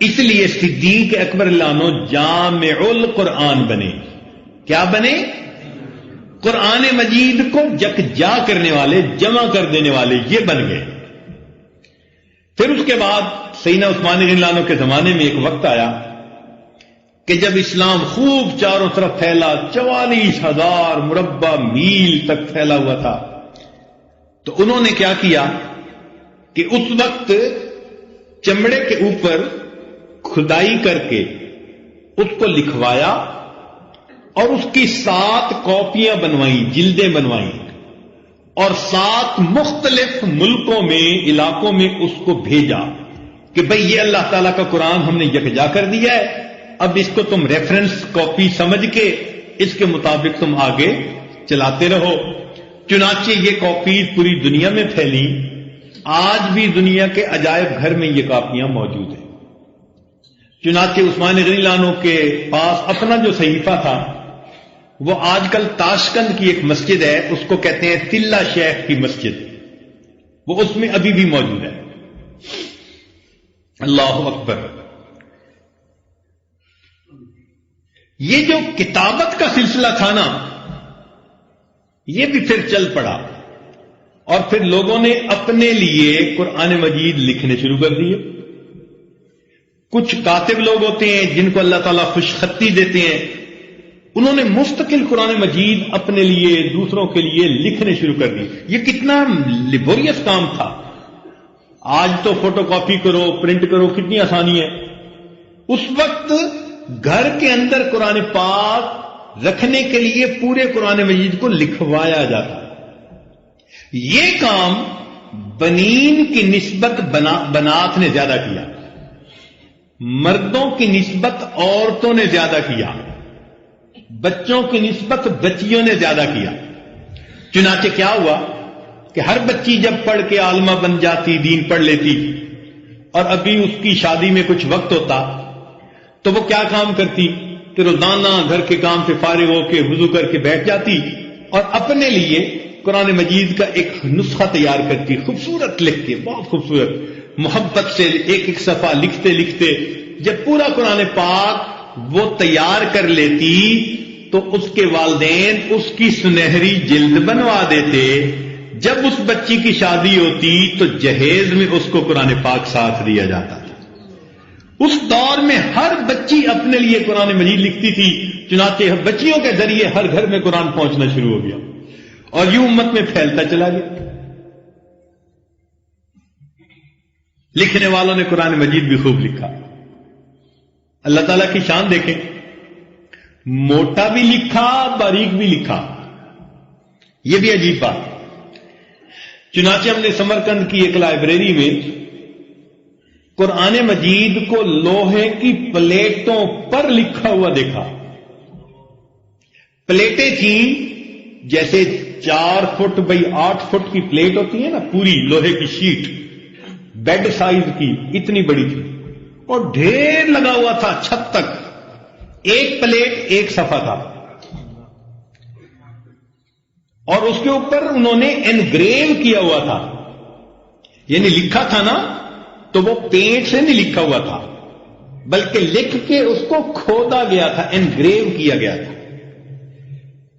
اس لیے صدیق اکبر اللہ عنہ جامع القرآن بنے۔ کیا بنے؟ قرآن مجید کو یکجا کرنے والے، جمع کر دینے والے، یہ بن گئے۔ پھر اس کے بعد سیدنا عثمان رضی اللہ عنہ کے زمانے میں ایک وقت آیا کہ جب اسلام خوب چاروں طرف پھیلا، 44,000 مربع میل تک پھیلا ہوا تھا، تو انہوں نے کیا کیا کہ اس وقت چمڑے کے اوپر کھدائی کر کے اس کو لکھوایا اور اس کی 7 کاپیاں بنوائیں، جلدیں بنوائیں، اور 7 مختلف ملکوں میں، علاقوں میں اس کو بھیجا کہ بھئی یہ اللہ تعالیٰ کا قرآن ہم نے یکجا کر دیا ہے، اب اس کو تم ریفرنس کاپی سمجھ کے اس کے مطابق تم آگے چلاتے رہو۔ چنانچہ یہ کاپیز پوری دنیا میں پھیلی، آج بھی دنیا کے عجائب گھر میں یہ کاپیاں موجود ہیں۔ چنانچہ عثمان رضی اللہ عنہ کے پاس اپنا جو صحیفہ تھا وہ آج کل تاشقند کی ایک مسجد ہے، اس کو کہتے ہیں تلہ شیخ کی مسجد، وہ اس میں ابھی بھی موجود ہے۔ اللہ اکبر۔ یہ جو کتابت کا سلسلہ تھا نا، یہ بھی پھر چل پڑا، اور پھر لوگوں نے اپنے لیے قرآن مجید لکھنے شروع کر دیے۔ کچھ کاتب لوگ ہوتے ہیں جن کو اللہ تعالیٰ خوش خطی دیتے ہیں، انہوں نے مستقل قرآن مجید اپنے لیے، دوسروں کے لیے لکھنے شروع کر دی۔ یہ کتنا لیبوریس کام تھا۔ آج تو فوٹو کاپی کرو، پرنٹ کرو، کتنی آسانی ہے۔ اس وقت گھر کے اندر قرآن پاک رکھنے کے لیے پورے قرآن مجید کو لکھوایا جاتا۔ یہ کام بنین کی نسبت بنات نے زیادہ کیا، مردوں کی نسبت عورتوں نے زیادہ کیا، بچوں کی نسبت بچیوں نے زیادہ کیا۔ چنانچہ کیا ہوا کہ ہر بچی جب پڑھ کے عالمہ بن جاتی، دین پڑھ لیتی، اور ابھی اس کی شادی میں کچھ وقت ہوتا تو وہ کیا کام کرتی کہ روزانہ گھر کے کام سے فارغ ہو کے وضو کر کے بیٹھ جاتی اور اپنے لیے قرآن مجید کا ایک نسخہ تیار کرتی، خوبصورت لکھ کے، بہت خوبصورت، محبت سے ایک ایک صفحہ لکھتے لکھتے جب پورا قرآن پاک وہ تیار کر لیتی تو اس کے والدین اس کی سنہری جلد بنوا دیتے۔ جب اس بچی کی شادی ہوتی تو جہیز میں اس کو قرآن پاک ساتھ دیا جاتا تھا۔ اس دور میں ہر بچی اپنے لیے قرآن مجید لکھتی تھی، چنانچہ بچیوں کے ذریعے ہر گھر میں قرآن پہنچنا شروع ہو گیا اور یوں امت میں پھیلتا چلا گیا۔ لکھنے والوں نے قرآن مجید بھی خوب لکھا۔ اللہ تعالیٰ کی شان دیکھیں، موٹا بھی لکھا، باریک بھی لکھا، یہ بھی عجیب بات۔ چنانچہ ہم نے سمرقند کی ایک لائبریری میں قرآن مجید کو لوہے کی پلیٹوں پر لکھا ہوا دیکھا۔ پلیٹیں تھیں جیسے 4 فٹ بائی 8 فٹ کی پلیٹ ہوتی ہے نا، پوری لوہے کی شیٹ، بیڈ سائز کی، اتنی بڑی تھی، اور ڈھیر لگا ہوا تھا چھت تک، ایک پلیٹ ایک صفحہ تھا، اور اس کے اوپر انہوں نے انگریو کیا ہوا تھا، یعنی لکھا تھا نا تو وہ پینٹ سے نہیں لکھا ہوا تھا بلکہ لکھ کے اس کو کھودا گیا تھا، انگریو کیا گیا تھا۔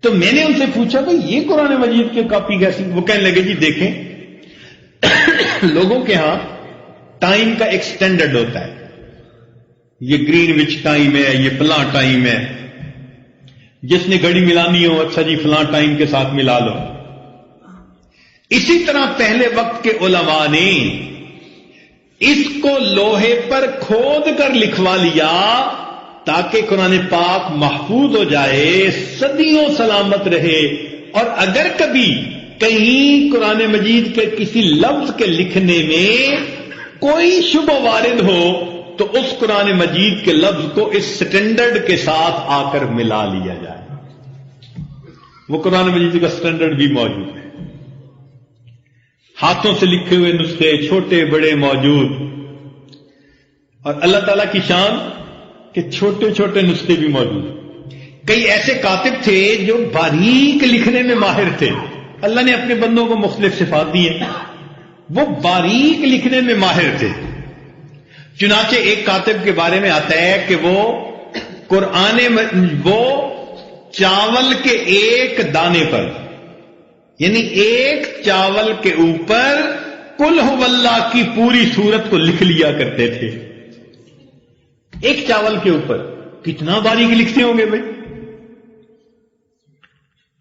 تو میں نے ان سے پوچھا بھئی یہ قرآن مجید کی کاپی کیسی؟ وہ کہنے لگے جی دیکھیں، لوگوں کے ہاں ٹائم کا ایک سٹینڈرڈ ہوتا ہے، یہ گرین وچ ٹائم ہے، یہ فلاں ٹائم ہے، جس نے گھڑی ملانی ہو اچھا جی فلاں ٹائم کے ساتھ ملا لو۔ اسی طرح پہلے وقت کے علماء نے اس کو لوہے پر کھود کر لکھوا لیا تاکہ قرآن پاک محفوظ ہو جائے، صدیوں سلامت رہے، اور اگر کبھی کہیں قرآن مجید کے کسی لفظ کے لکھنے میں کوئی شبہ وارد ہو تو اس قرآن مجید کے لفظ کو اس سٹینڈرڈ کے ساتھ آ کر ملا لیا جائے. وہ قرآن مجید کا سٹینڈرڈ بھی موجود ہے. ہاتھوں سے لکھے ہوئے نسخے چھوٹے بڑے موجود. اور اللہ تعالیٰ کی شان کہ چھوٹے چھوٹے نسخے بھی موجود. کئی ایسے کاتب تھے جو باریک لکھنے میں ماہر تھے. اللہ نے اپنے بندوں کو مختلف صفات دی ہیں. وہ باریک لکھنے میں ماہر تھے. چنانچہ ایک کاتب کے بارے میں آتا ہے کہ وہ وہ چاول کے ایک دانے پر، یعنی ایک چاول کے اوپر قل هو اللہ کی پوری سورت کو لکھ لیا کرتے تھے. ایک چاول کے اوپر کتنا باریک لکھتے ہوں گے بھائی؟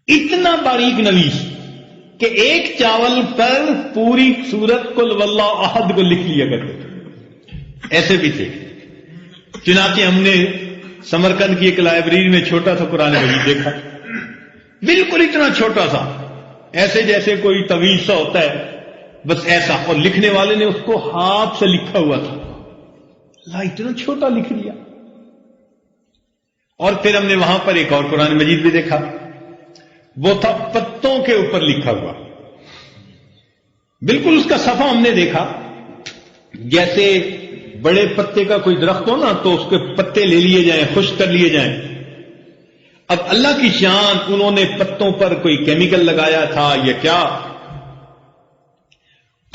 اتنا باریک نویس کہ ایک چاول پر پوری سورت قل هو اللہ احد کو لکھ لیا کرتے تھے. ایسے بھی تھے. چنانچہ ہم نے سمرقند کی ایک لائبریری میں چھوٹا سا قرآن مجید دیکھا، بالکل اتنا چھوٹا سا، ایسے جیسے کوئی طویل سا ہوتا ہے، بس ایسا. اور لکھنے والے نے اس کو ہاتھ سے لکھا ہوا تھا. اللہ اتنا چھوٹا لکھ لیا. اور پھر ہم نے وہاں پر ایک اور قرآن مجید بھی دیکھا، وہ تھا پتوں کے اوپر لکھا ہوا. بالکل اس کا صفحہ ہم نے دیکھا جیسے بڑے پتے کا کوئی درخت ہو نا تو اس کے پتے لے لیے جائیں، خشک کر لیے جائیں. اب اللہ کی شان، انہوں نے پتوں پر کوئی کیمیکل لگایا تھا یا کیا،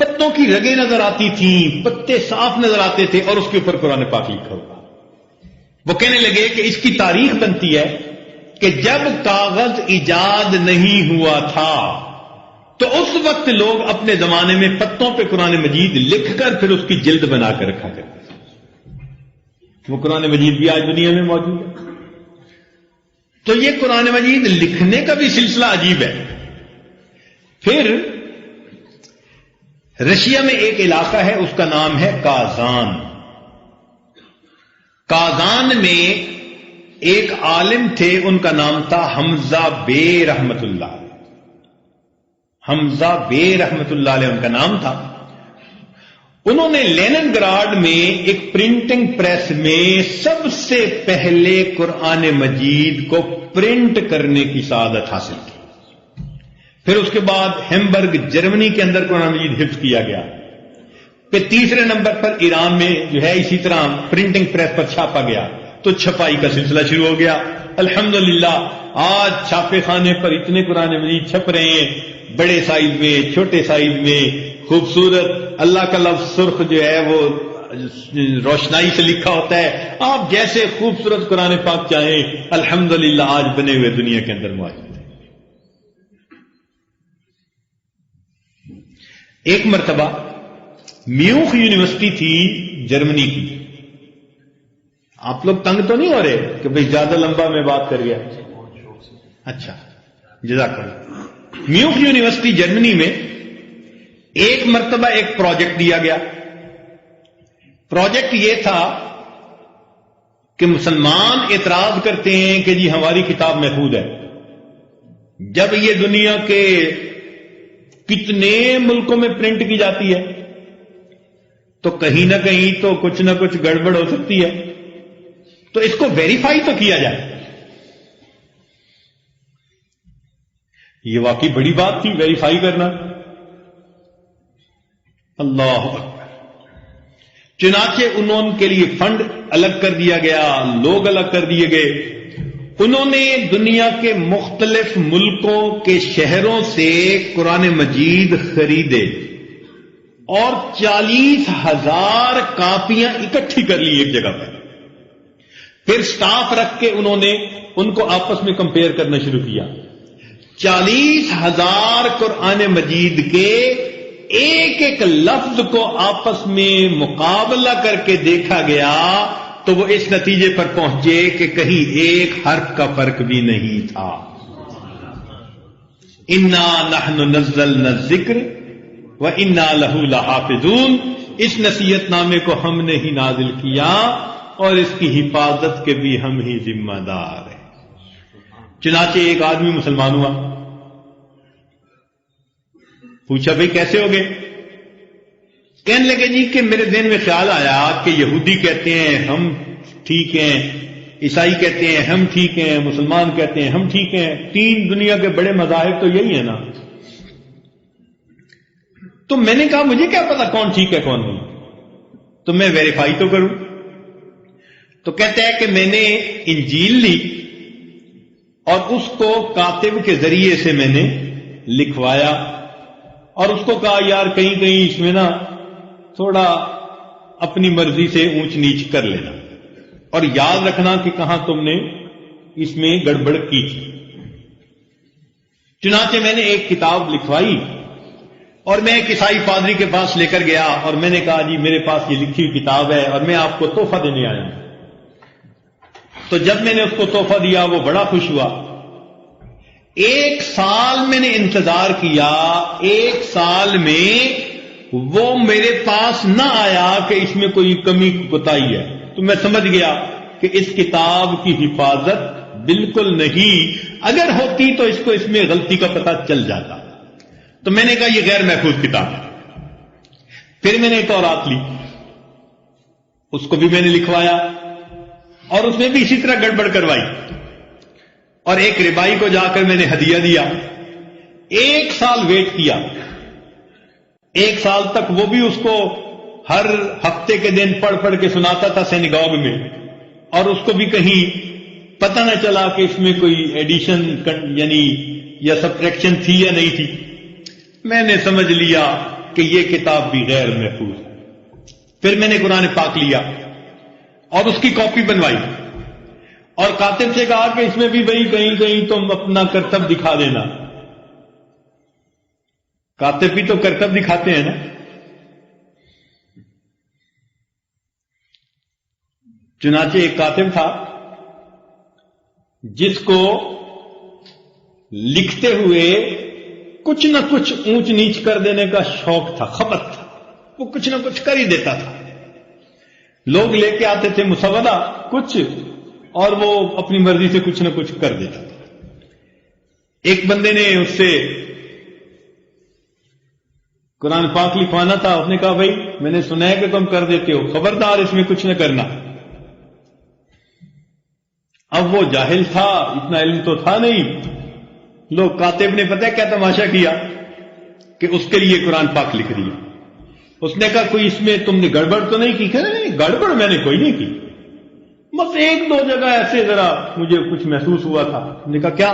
پتوں کی رگیں نظر آتی تھیں، پتے صاف نظر آتے تھے، اور اس کے اوپر قرآن پاک لکھا ہوا. وہ کہنے لگے کہ اس کی تاریخ بنتی ہے کہ جب کاغذ ایجاد نہیں ہوا تھا تو اس وقت لوگ اپنے زمانے میں پتوں پہ قرآن مجید لکھ کر پھر اس کی جلد بنا کر رکھا کرتے تھے. وہ قرآن مجید بھی آج دنیا میں موجود ہے. تو یہ قرآن مجید لکھنے کا بھی سلسلہ عجیب ہے. پھر رشیا میں ایک علاقہ ہے، اس کا نام ہے کازان. کازان میں ایک عالم تھے، ان کا نام تھا حمزہ بے رحمت اللہ. حمزہ بے رحمت اللہ علیہ ان کا نام تھا. انہوں نے لینن گراڈ میں ایک پرنٹنگ پریس میں سب سے پہلے قرآن مجید کو پرنٹ کرنے کی سعادت حاصل کی. پھر اس کے بعد ہیمبرگ جرمنی کے اندر قرآن مجید حفظ کیا گیا. پھر تیسرے نمبر پر ایران میں جو ہے اسی طرح پرنٹنگ پریس پر چھاپا گیا تو چھپائی کا سلسلہ شروع ہو گیا. الحمدللہ آج چھاپے خانے پر اتنے قرآن مجید چھپ رہے ہیں، بڑے سائز میں، چھوٹے سائز میں، خوبصورت. اللہ کا لفظ سرخ جو ہے وہ روشنائی سے لکھا ہوتا ہے. آپ جیسے خوبصورت قرآن پاک چاہیں الحمدللہ آج بنے ہوئے دنیا کے اندر موجود ہیں. ایک مرتبہ میوخ یونیورسٹی تھی جرمنی کی. آپ لوگ تنگ تو نہیں ہو رہے کہ بھئی زیادہ لمبا میں بات کر گیا؟ اچھا جزاک اللہ. میوخ یونیورسٹی جرمنی میں ایک مرتبہ ایک پروجیکٹ دیا گیا. پروجیکٹ یہ تھا کہ مسلمان اعتراض کرتے ہیں کہ جی ہماری کتاب محفوظ ہے. جب یہ دنیا کے کتنے ملکوں میں پرنٹ کی جاتی ہے تو کہیں نہ کہیں تو کچھ نہ کچھ گڑبڑ ہو سکتی ہے، تو اس کو ویریفائی تو کیا جائے. یہ واقعی بڑی بات تھی ویریفائی کرنا. اللہ اکبر. چنانچہ انہوں کے لیے فنڈ الگ کر دیا گیا، لوگ الگ کر دیے گئے. انہوں نے دنیا کے مختلف ملکوں کے شہروں سے قرآن مجید خریدے اور 40,000 کاپیاں اکٹھی کر لی ایک جگہ پر. پھر سٹاف رکھ کے انہوں نے ان کو آپس میں کمپیئر کرنا شروع کیا. 40,000 قرآن مجید کے ایک ایک لفظ کو آپس میں مقابلہ کر کے دیکھا گیا تو وہ اس نتیجے پر پہنچے کہ کہیں ایک حرف کا فرق بھی نہیں تھا. انا نحن نزلنا الذکر وانا لہ لحافظون. اس نصیحت نامے کو ہم نے ہی نازل کیا اور اس کی حفاظت کے بھی ہم ہی ذمہ دار ہیں. چنانچہ ایک آدمی مسلمان ہوا. پوچھا بھئی کیسے ہو گئے؟ کہنے لگے جی کہ میرے ذہن میں خیال آیا کہ یہودی کہتے ہیں ہم ٹھیک ہیں، عیسائی کہتے ہیں ہم ٹھیک ہیں، مسلمان کہتے ہیں ہم ٹھیک ہیں، تین دنیا کے بڑے مذاہب تو یہی ہیں نا. تو میں نے کہا مجھے کیا پتا کون ٹھیک ہے کون نہیں، تو میں ویریفائی تو کروں. تو کہتا ہے کہ میں نے انجیل لی اور اس کو کاتب کے ذریعے سے میں نے لکھوایا اور اس کو کہا یار کہیں کہیں اس میں نا تھوڑا اپنی مرضی سے اونچ نیچ کر لینا اور یاد رکھنا کہ کہاں تم نے اس میں گڑبڑ کی تھی. چنانچہ میں نے ایک کتاب لکھوائی اور میں ایک عیسائی پادری کے پاس لے کر گیا اور میں نے کہا جی میرے پاس یہ لکھی ہوئی کتاب ہے اور میں آپ کو تحفہ دینے آیا ہوں. تو جب میں نے اس کو تحفہ دیا وہ بڑا خوش ہوا. 1 سال میں نے انتظار کیا، 1 سال میں وہ میرے پاس نہ آیا کہ اس میں کوئی کمی کوتاہی ہے. تو میں سمجھ گیا کہ اس کتاب کی حفاظت بالکل نہیں، اگر ہوتی تو اس کو اس میں غلطی کا پتہ چل جاتا. تو میں نے کہا یہ غیر محفوظ کتاب ہے. پھر میں نے تورات لی، اس کو بھی میں نے لکھوایا اور اس میں بھی اسی طرح گڑبڑ کروائی اور ایک ربائی کو جا کر میں نے ہدیہ دیا. 1 سال ویٹ کیا، 1 سال تک وہ بھی اس کو ہر ہفتے کے دن پڑھ پڑھ کے سناتا تھا سینیگوگ میں، اور اس کو بھی کہیں پتہ نہ چلا کہ اس میں کوئی ایڈیشن یعنی یا سبٹریکشن تھی یا نہیں تھی. میں نے سمجھ لیا کہ یہ کتاب بھی غیر محفوظ ہے. پھر میں نے قرآن پاک لیا اور اس کی کاپی بنوائی اور کاتب سے کہا کہ اس میں بھی بھئی کہیں کہیں تم اپنا کرتب دکھا دینا. کاتب بھی تو کرتب دکھاتے ہیں نا. چنانچہ ایک کاتب تھا جس کو لکھتے ہوئے کچھ نہ کچھ اونچ نیچ کر دینے کا شوق تھا، خبت تھا، وہ کچھ نہ کچھ کر ہی دیتا تھا. لوگ لے کے آتے تھے مسودہ کچھ اور وہ اپنی مرضی سے کچھ نہ کچھ کر دیتا تھا. ایک بندے نے اس سے قرآن پاک لکھوانا تھا، اس نے کہا بھائی میں نے سنا ہے کہ تم کر دیتے ہو، خبردار اس میں کچھ نہ کرنا. اب وہ جاہل تھا، اتنا علم تو تھا نہیں. لوگ کاتب نے پتہ کیا تماشا کیا کہ اس کے لیے قرآن پاک لکھ دیا. اس نے کہا کوئی اس میں تم نے گڑبڑ تو نہیں کی؟ کہ نہیں گڑبڑ میں نے کوئی نہیں کی، بس 1-2 جگہ ایسے ذرا مجھے کچھ محسوس ہوا تھا. نے کہا کیا؟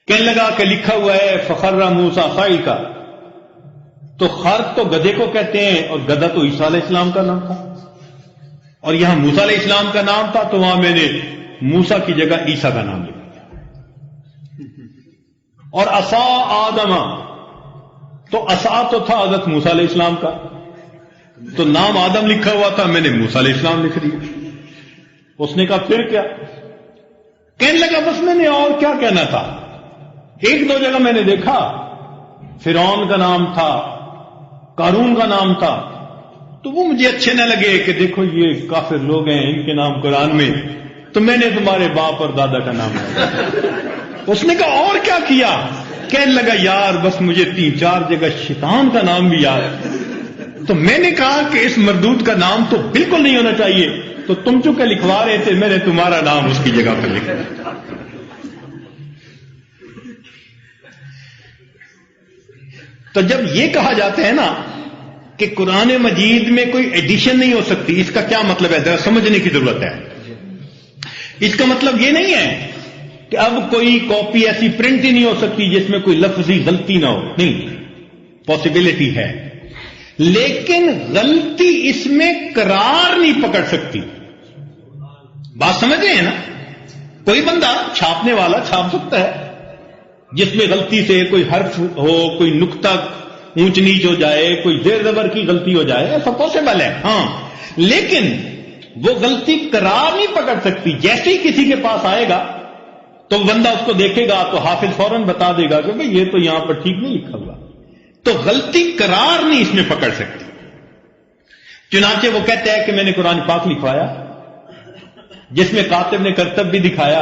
کہنے لگا کہ لکھا ہوا ہے فخر موسیٰ صعقا. تو خر تو گدھے کو کہتے ہیں اور گدھا تو عیسیٰ علیہ السلام کا نام تھا، اور یہاں موسیٰ علیہ السلام کا نام تھا تو وہاں میں نے موسیٰ کی جگہ عیسیٰ کا نام لکھا. اور عصا آدم، تو عصا تو تھا حضرت موسیٰ علیہ السلام کا، تو نام آدم لکھا ہوا تھا، میں نے موسیٰ علیہ السلام لکھ دیا. اس نے کہا پھر کیا؟ کہنے لگا بس میں نے اور کیا کہنا تھا. 1-2 جگہ میں نے دیکھا فرعون کا نام تھا، قارون کا نام تھا، تو وہ مجھے اچھے نہ لگے کہ دیکھو یہ کافر لوگ ہیں، ان کے نام قرآن میں، تو میں نے تمہارے باپ اور دادا کا نام لیا. اس نے کہا اور کیا کیا؟ کہنے لگا یار بس مجھے 3-4 جگہ شیطان کا نام بھی یاد. تو میں نے کہا کہ اس مردود کا نام تو بالکل نہیں ہونا چاہیے، تو تم چونکہ لکھوا رہے تھے میں نے تمہارا نام اس کی جگہ پر لکھا. تو جب یہ کہا جاتا ہے نا کہ قرآن مجید میں کوئی ایڈیشن نہیں ہو سکتی، اس کا کیا مطلب ہے؟ ذرا سمجھنے کی ضرورت ہے. اس کا مطلب یہ نہیں ہے کہ اب کوئی کاپی ایسی پرنٹ ہی نہیں ہو سکتی جس میں کوئی لفظی غلطی نہ ہو، نہیں، پاسبلٹی ہے، لیکن غلطی اس میں قرار نہیں پکڑ سکتی. بات سمجھ رہے ہیں نا؟ کوئی بندہ چھاپنے والا چھاپ سکتا ہے جس میں غلطی سے کوئی حرف ہو، کوئی نقطہ اونچ نیچ ہو جائے، کوئی زیر زبر کی غلطی ہو جائے، ایسا پاسبل ہے ہاں، لیکن وہ غلطی قرار نہیں پکڑ سکتی. جیسے ہی کسی کے پاس آئے گا تو بندہ اس کو دیکھے گا تو حافظ فوراً بتا دے گا کہ بھئی یہ تو یہاں پر ٹھیک نہیں لکھا ہوا. تو غلطی قرار نہیں اس میں پکڑ سکتی. چنانچہ وہ کہتا ہے کہ میں نے قرآن پاک لکھوایا جس میں کاتب نے کرتب بھی دکھایا،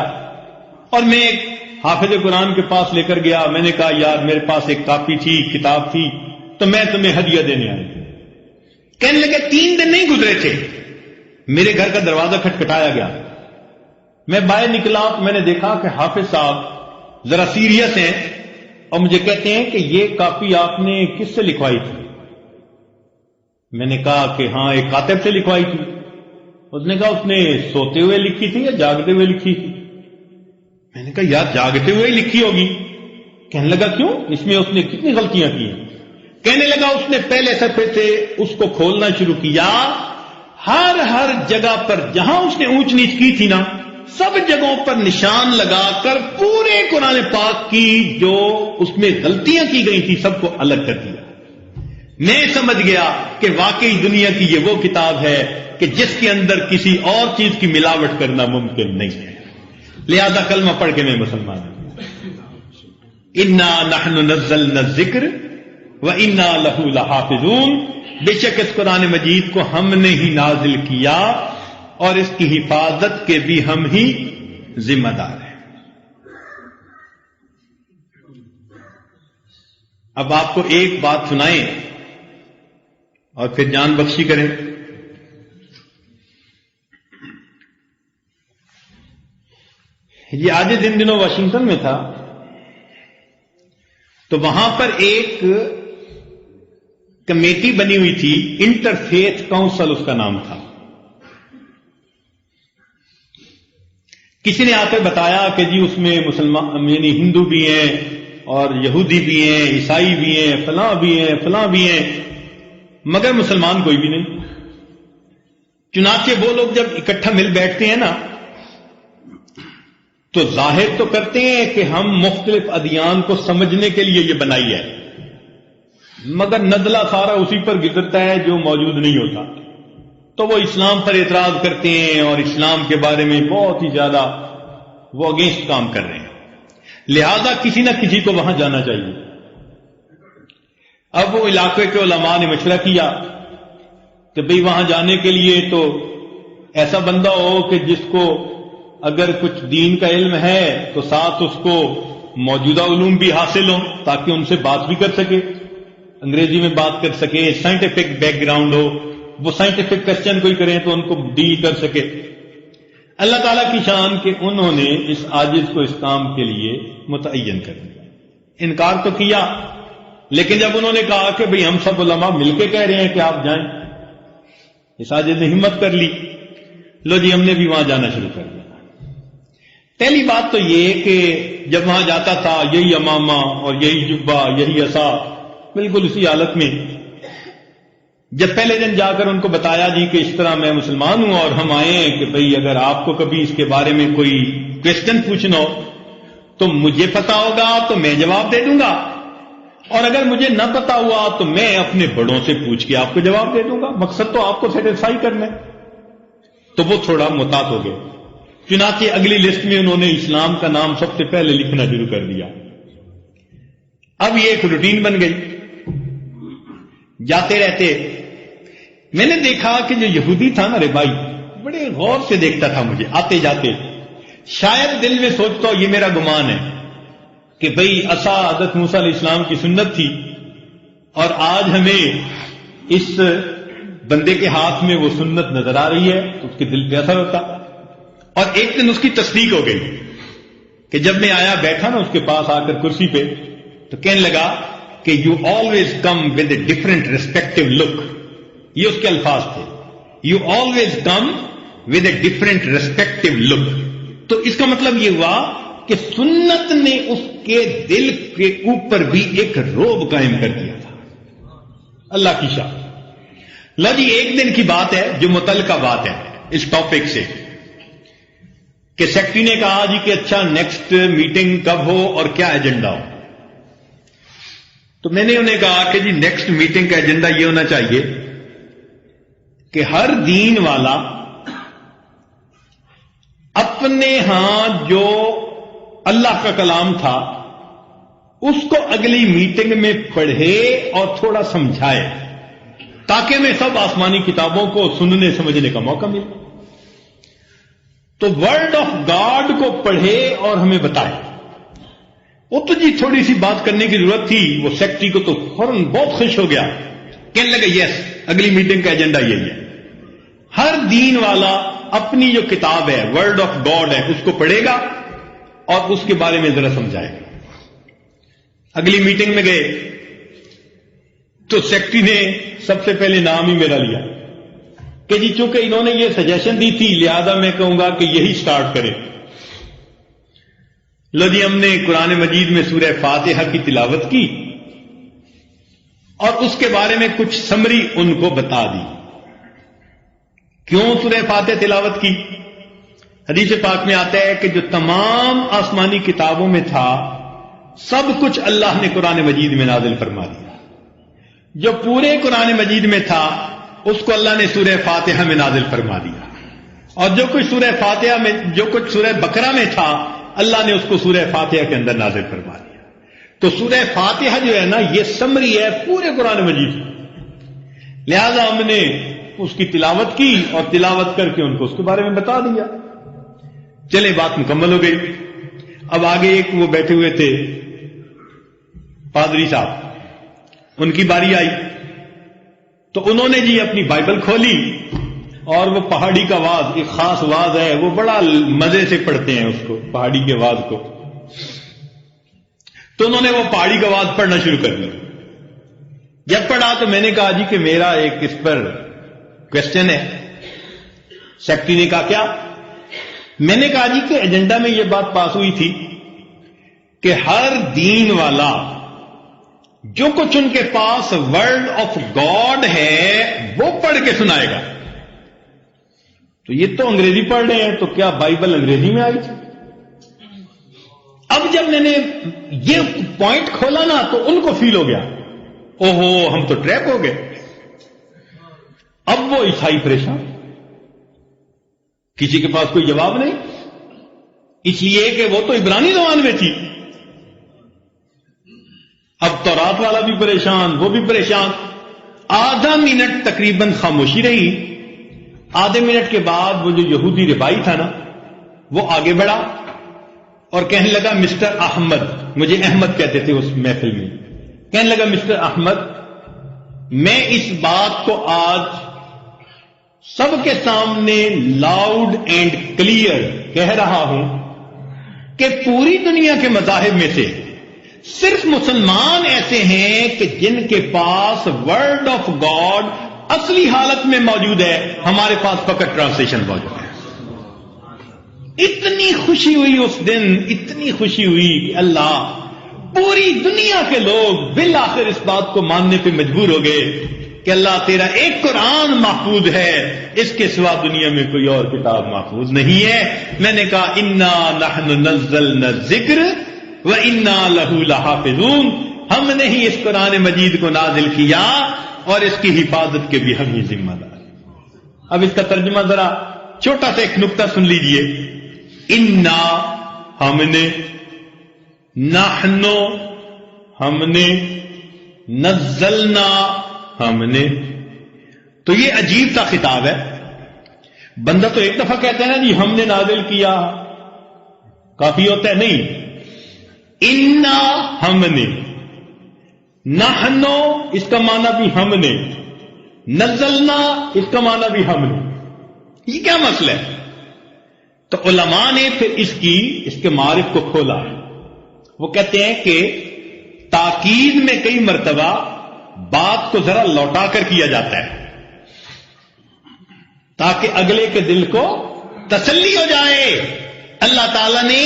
اور میں ایک حافظ قرآن کے پاس لے کر گیا. میں نے کہا یار میرے پاس ایک کاپی تھی، کتاب تھی، تو میں تمہیں ہدیہ دینے آئی ہوں. کہنے لگے 3 دن نہیں گزرے تھے میرے گھر کا دروازہ کھٹکھٹایا گیا. میں باہر نکلا تو میں نے دیکھا کہ حافظ صاحب ذرا سیریس ہیں اور مجھے کہتے ہیں کہ یہ کاپی آپ نے کس سے لکھوائی تھی؟ میں نے کہا کہ ہاں ایک کاتب سے لکھوائی تھی. اس نے کہا اس نے سوتے ہوئے لکھی تھی یا جاگتے ہوئے لکھی تھی؟ میں نے کہا یار جاگتے ہوئے ہی لکھی ہوگی. کہنے لگا کیوں؟ اس میں اس نے کتنی غلطیاں کی ہیں. کہنے لگا اس نے پہلے صفحے سے اس کو کھولنا شروع کیا، ہر جگہ پر جہاں اس نے اونچ نیچ کی تھی نا سب جگہوں پر نشان لگا کر پورے قرآن پاک کی جو اس میں غلطیاں کی گئی تھی سب کو الگ کر دیا. میں سمجھ گیا کہ واقعی دنیا کی یہ وہ کتاب ہے کہ جس کے اندر کسی اور چیز کی ملاوٹ کرنا ممکن نہیں ہے. لہذا کلمہ پڑھ کے میں مسلمان ہوں. انا نحن نزلنا الذکر وَإِنَّا لَهُ لَحَافِظُونَ، بے شک اس قرآن مجید کو ہم نے ہی نازل کیا اور اس کی حفاظت کے بھی ہم ہی ذمہ دار ہیں. اب آپ کو ایک بات سنائیں اور پھر جان بخشی کریں. یہ آج دن دنوں واشنگٹن میں تھا تو وہاں پر ایک کمیٹی بنی ہوئی تھی، انٹرفیتھ کاؤنسل اس کا نام تھا. کسی نے آ کر بتایا کہ جی اس میں مسلمان یعنی ہندو بھی ہیں اور یہودی بھی ہیں، عیسائی بھی ہیں، فلاں بھی ہیں، فلاں بھی ہیں، مگر مسلمان کوئی بھی نہیں. چنانچہ وہ لوگ جب اکٹھا مل بیٹھتے ہیں نا تو ظاہر تو کرتے ہیں کہ ہم مختلف ادیان کو سمجھنے کے لیے یہ بنائی ہے، مگر ندلہ سارا اسی پر گزرتا ہے جو موجود نہیں ہوتا. تو وہ اسلام پر اعتراض کرتے ہیں اور اسلام کے بارے میں بہت ہی زیادہ وہ اگینسٹ کام کر رہے ہیں. لہذا کسی نہ کسی کو وہاں جانا چاہیے. اب وہ علاقے کے علماء نے مشورہ کیا کہ بھئی وہاں جانے کے لیے تو ایسا بندہ ہو کہ جس کو اگر کچھ دین کا علم ہے تو ساتھ اس کو موجودہ علوم بھی حاصل ہوں تاکہ ان سے بات بھی کر سکے، انگریزی میں بات کر سکے، سائنٹیفک بیک گراؤنڈ ہو، وہ سائنٹیفک کوسچن کوئی کریں تو ان کو ڈیل کر سکے. اللہ تعالیٰ کی شان کہ انہوں نے اس عاجز کو اس کام کے لیے متعین کر دیا. انکار تو کیا لیکن جب انہوں نے کہا کہ بھئی ہم سب علماء مل کے کہہ رہے ہیں کہ آپ جائیں، اس عاجز نے ہمت کر لی، لو جی ہم نے بھی وہاں جانا شروع کر دیا. پہلی بات تو یہ کہ جب وہاں جاتا تھا یہی امامہ اور یہی جبہ یہی عصا بالکل اسی حالت میں. جب پہلے دن جا کر ان کو بتایا جی کہ اس طرح میں مسلمان ہوں اور ہم آئے ہیں کہ بھئی اگر آپ کو کبھی اس کے بارے میں کوئی کویسچن پوچھنا ہو تو مجھے پتا ہوگا تو میں جواب دے دوں گا، اور اگر مجھے نہ پتا ہوا تو میں اپنے بڑوں سے پوچھ کے آپ کو جواب دے دوں گا. مقصد تو آپ کو سیٹسفائی کرنا ہے. تو وہ تھوڑا محتاط ہو گئے. چنانچہ اگلی لسٹ میں انہوں نے اسلام کا نام سب سے پہلے لکھنا شروع کر دیا. اب یہ ایک روٹین بن گئی. جاتے رہتے میں نے دیکھا کہ جو یہودی تھا نا رے بھائی بڑے غور سے دیکھتا تھا مجھے آتے جاتے. شاید دل میں سوچتا ہوں، یہ میرا گمان ہے کہ بھئی عصا حضرت موسیٰ علیہ السلام کی سنت تھی اور آج ہمیں اس بندے کے ہاتھ میں وہ سنت نظر آ رہی ہے تو اس کے دل پہ اثر ہوتا. اور ایک دن اس کی تصدیق ہو گئی کہ جب میں آیا بیٹھا نا اس کے پاس آ کر کرسی پہ تو کہنے لگا کہ you always come with a different respective look. یہ اس کے الفاظ تھے، you always come with a different respective look. تو اس کا مطلب یہ ہوا کہ سنت نے اس کے دل کے اوپر بھی ایک روب قائم کر دیا تھا. اللہ کی شان. لو جی ایک دن کی بات ہے جو متعلقہ بات ہے اس ٹاپک سے کہ سیکٹری نے کہا جی کہ اچھا نیکسٹ میٹنگ کب ہو اور کیا ایجنڈا ہو. تو میں نے انہیں کہا کہ جی نیکسٹ میٹنگ کا ایجنڈا یہ ہونا چاہیے کہ ہر دین والا اپنے ہاں جو اللہ کا کلام تھا اس کو اگلی میٹنگ میں پڑھے اور تھوڑا سمجھائے تاکہ میں سب آسمانی کتابوں کو سننے سمجھنے کا موقع ملے. تو ورڈ آف گاڈ کو پڑھے اور ہمیں بتائے. وہ تو جی تھوڑی سی بات کرنے کی ضرورت تھی، وہ سیکٹری کو تو فوراً بہت خوش ہو گیا، کہنے لگا یس اگلی میٹنگ کا ایجنڈا یہی ہے، ہر دین والا اپنی جو کتاب ہے ورڈ آف گاڈ ہے اس کو پڑھے گا اور اس کے بارے میں ذرا سمجھائے گا۔ اگلی میٹنگ میں گئے تو سیکٹری نے سب سے پہلے نام ہی میرا لیا کہ جی چونکہ انہوں نے یہ سجیشن دی تھی لہذا میں کہوں گا کہ یہی سٹارٹ کرے۔ لو جی ہم نے قرآن مجید میں سورہ فاتحہ کی تلاوت کی اور اس کے بارے میں کچھ سمری ان کو بتا دی۔ کیوں سورہ فاتحہ تلاوت کی؟ حدیث پاک میں آتا ہے کہ جو تمام آسمانی کتابوں میں تھا سب کچھ اللہ نے قرآن مجید میں نازل فرما دیا، جو پورے قرآن مجید میں تھا اس کو اللہ نے سورہ فاتحہ میں نازل فرما دیا، اور جو کچھ سورہ فاتحہ میں جو کچھ سورہ بقرہ میں تھا اللہ نے اس کو سورہ فاتحہ کے اندر نازل فرما دیا۔ تو سورہ فاتحہ جو ہے نا یہ سمری ہے پورے قرآن مجید، لہذا ہم نے اس کی تلاوت کی اور تلاوت کر کے ان کو اس کے بارے میں بتا دیا۔ چلے بات مکمل ہو گئی۔ اب آگے ایک وہ بیٹھے ہوئے تھے پادری صاحب، ان کی باری آئی تو انہوں نے جی اپنی بائبل کھولی اور وہ پہاڑی کا واز، ایک خاص واز ہے وہ بڑا مزے سے پڑھتے ہیں اس کو، پہاڑی کے واز کو، تو انہوں نے وہ پہاڑی کا واز پڑھنا شروع کر دیا۔ جب پڑھا تو میں نے کہا جی کہ میرا ایک اس پر کوشچن ہے۔ سیکٹری نے کہا کیا؟ میں نے کہا جی کہ ایجنڈا میں یہ بات پاس ہوئی تھی کہ ہر دین والا جو کچھ ان کے پاس ورڈ آف گاڈ ہے وہ پڑھ کے سنائے گا۔ تو یہ تو انگریزی پڑھ رہے ہیں، تو کیا بائبل انگریزی میں آئی تھی؟ اب جب میں نے یہ پوائنٹ کھولا نا تو ان کو فیل ہو گیا اوہو ہم تو ٹریپ ہو گئے۔ اب وہ عیسائی پریشان، کسی کے پاس کوئی جواب نہیں، اس لیے کہ وہ تو عبرانی زبان میں تھی۔ اب تورات والا بھی پریشان، وہ بھی پریشان۔ آدھا منٹ تقریباً خاموشی رہی۔ آدھے منٹ کے بعد وہ جو یہودی ربائی تھا نا وہ آگے بڑھا اور کہنے لگا مسٹر احمد، مجھے احمد کہتے تھے اس محفل میں، کہنے لگا مسٹر احمد میں اس بات کو آج سب کے سامنے لاؤڈ اینڈ کلیئر کہہ رہا ہوں کہ پوری دنیا کے مذاہب میں سے صرف مسلمان ایسے ہیں کہ جن کے پاس ورڈ آف گاڈ اصلی حالت میں موجود ہے، ہمارے پاس فقط ٹرانسلیشن موجود ہے۔ اتنی خوشی ہوئی اس دن، اتنی خوشی ہوئی کہ اللہ، پوری دنیا کے لوگ بالآخر اس بات کو ماننے پہ مجبور ہو گئے کہ اللہ تیرا ایک قرآن محفوظ ہے، اس کے سوا دنیا میں کوئی اور کتاب محفوظ نہیں ہے۔ میں نے کہا انا نحن نزلنا الذکر وَإِنَّا لَهُ لَحَافِظُونَ، ہم نے ہی اس قرآن مجید کو نازل کیا اور اس کی حفاظت کے بھی ہم ہی ذمہ دار۔ اب اس کا ترجمہ ذرا چھوٹا سا ایک نقطہ سن لیجئے۔ انا ہم نے، نحنو ہم نے، نزلنا ہم نے، تو یہ عجیب سا خطاب ہے۔ بندہ تو ایک دفعہ کہتا ہے نا جی ہم نے نازل کیا، کافی ہوتا ہے، نہیں، انا ہم نے، نحنو اس کا معنی بھی ہم نے، نزلنا اس کا معنی بھی ہم نے، یہ کیا مسئلہ ہے؟ تو علماء نے پھر اس کے معارف کو کھولا۔ وہ کہتے ہیں کہ تاکید میں کئی مرتبہ بات کو ذرا لوٹا کر کیا جاتا ہے تاکہ اگلے کے دل کو تسلی ہو جائے۔ اللہ تعالیٰ نے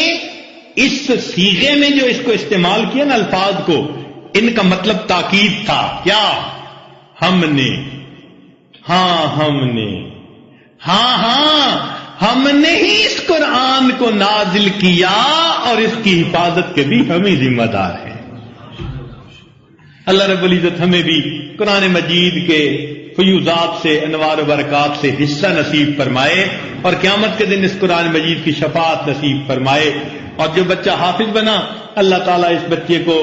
اس صیغے میں جو اس کو استعمال کیا نا الفاظ کو، ان کا مطلب تاکید تھا۔ کیا؟ ہم نے، ہاں ہم نے، ہاں ہم نے ہی اس قرآن کو نازل کیا اور اس کی حفاظت کے بھی ہم ہی ذمہ دار ہیں۔ اللہ رب العزت ہمیں بھی قرآن مجید کے فیوزات سے، انوار و برکات سے حصہ نصیب فرمائے اور قیامت کے دن اس قرآن مجید کی شفاعت نصیب فرمائے۔ اور جو بچہ حافظ بنا اللہ تعالیٰ اس بچے کو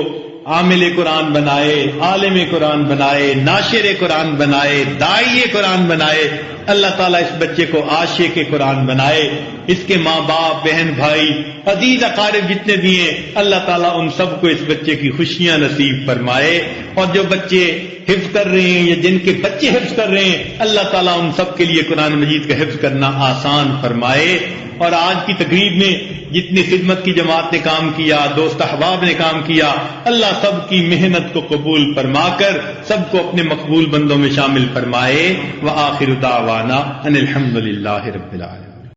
عامل قرآن بنائے، عالم قرآن بنائے، ناشر قرآن بنائے، داعی قرآن بنائے۔ اللہ تعالیٰ اس بچے کو عاشق قرآن بنائے۔ اس کے ماں باپ، بہن بھائی، عزیز اقارب جتنے بھی ہیں، اللہ تعالیٰ ان سب کو اس بچے کی خوشیاں نصیب فرمائے، اور جو بچے حفظ کر رہے ہیں یا جن کے بچے حفظ کر رہے ہیں، اللہ تعالیٰ ان سب کے لیے قرآن مجید کا حفظ کرنا آسان فرمائے۔ اور آج کی تقریب میں جتنی خدمت کی جماعت نے کام کیا، دوست احباب نے کام کیا، اللہ سب کی محنت کو قبول فرما کر سب کو اپنے مقبول بندوں میں شامل فرمائے۔ وآخر دعوانا ان الحمد للہ رب العالمین۔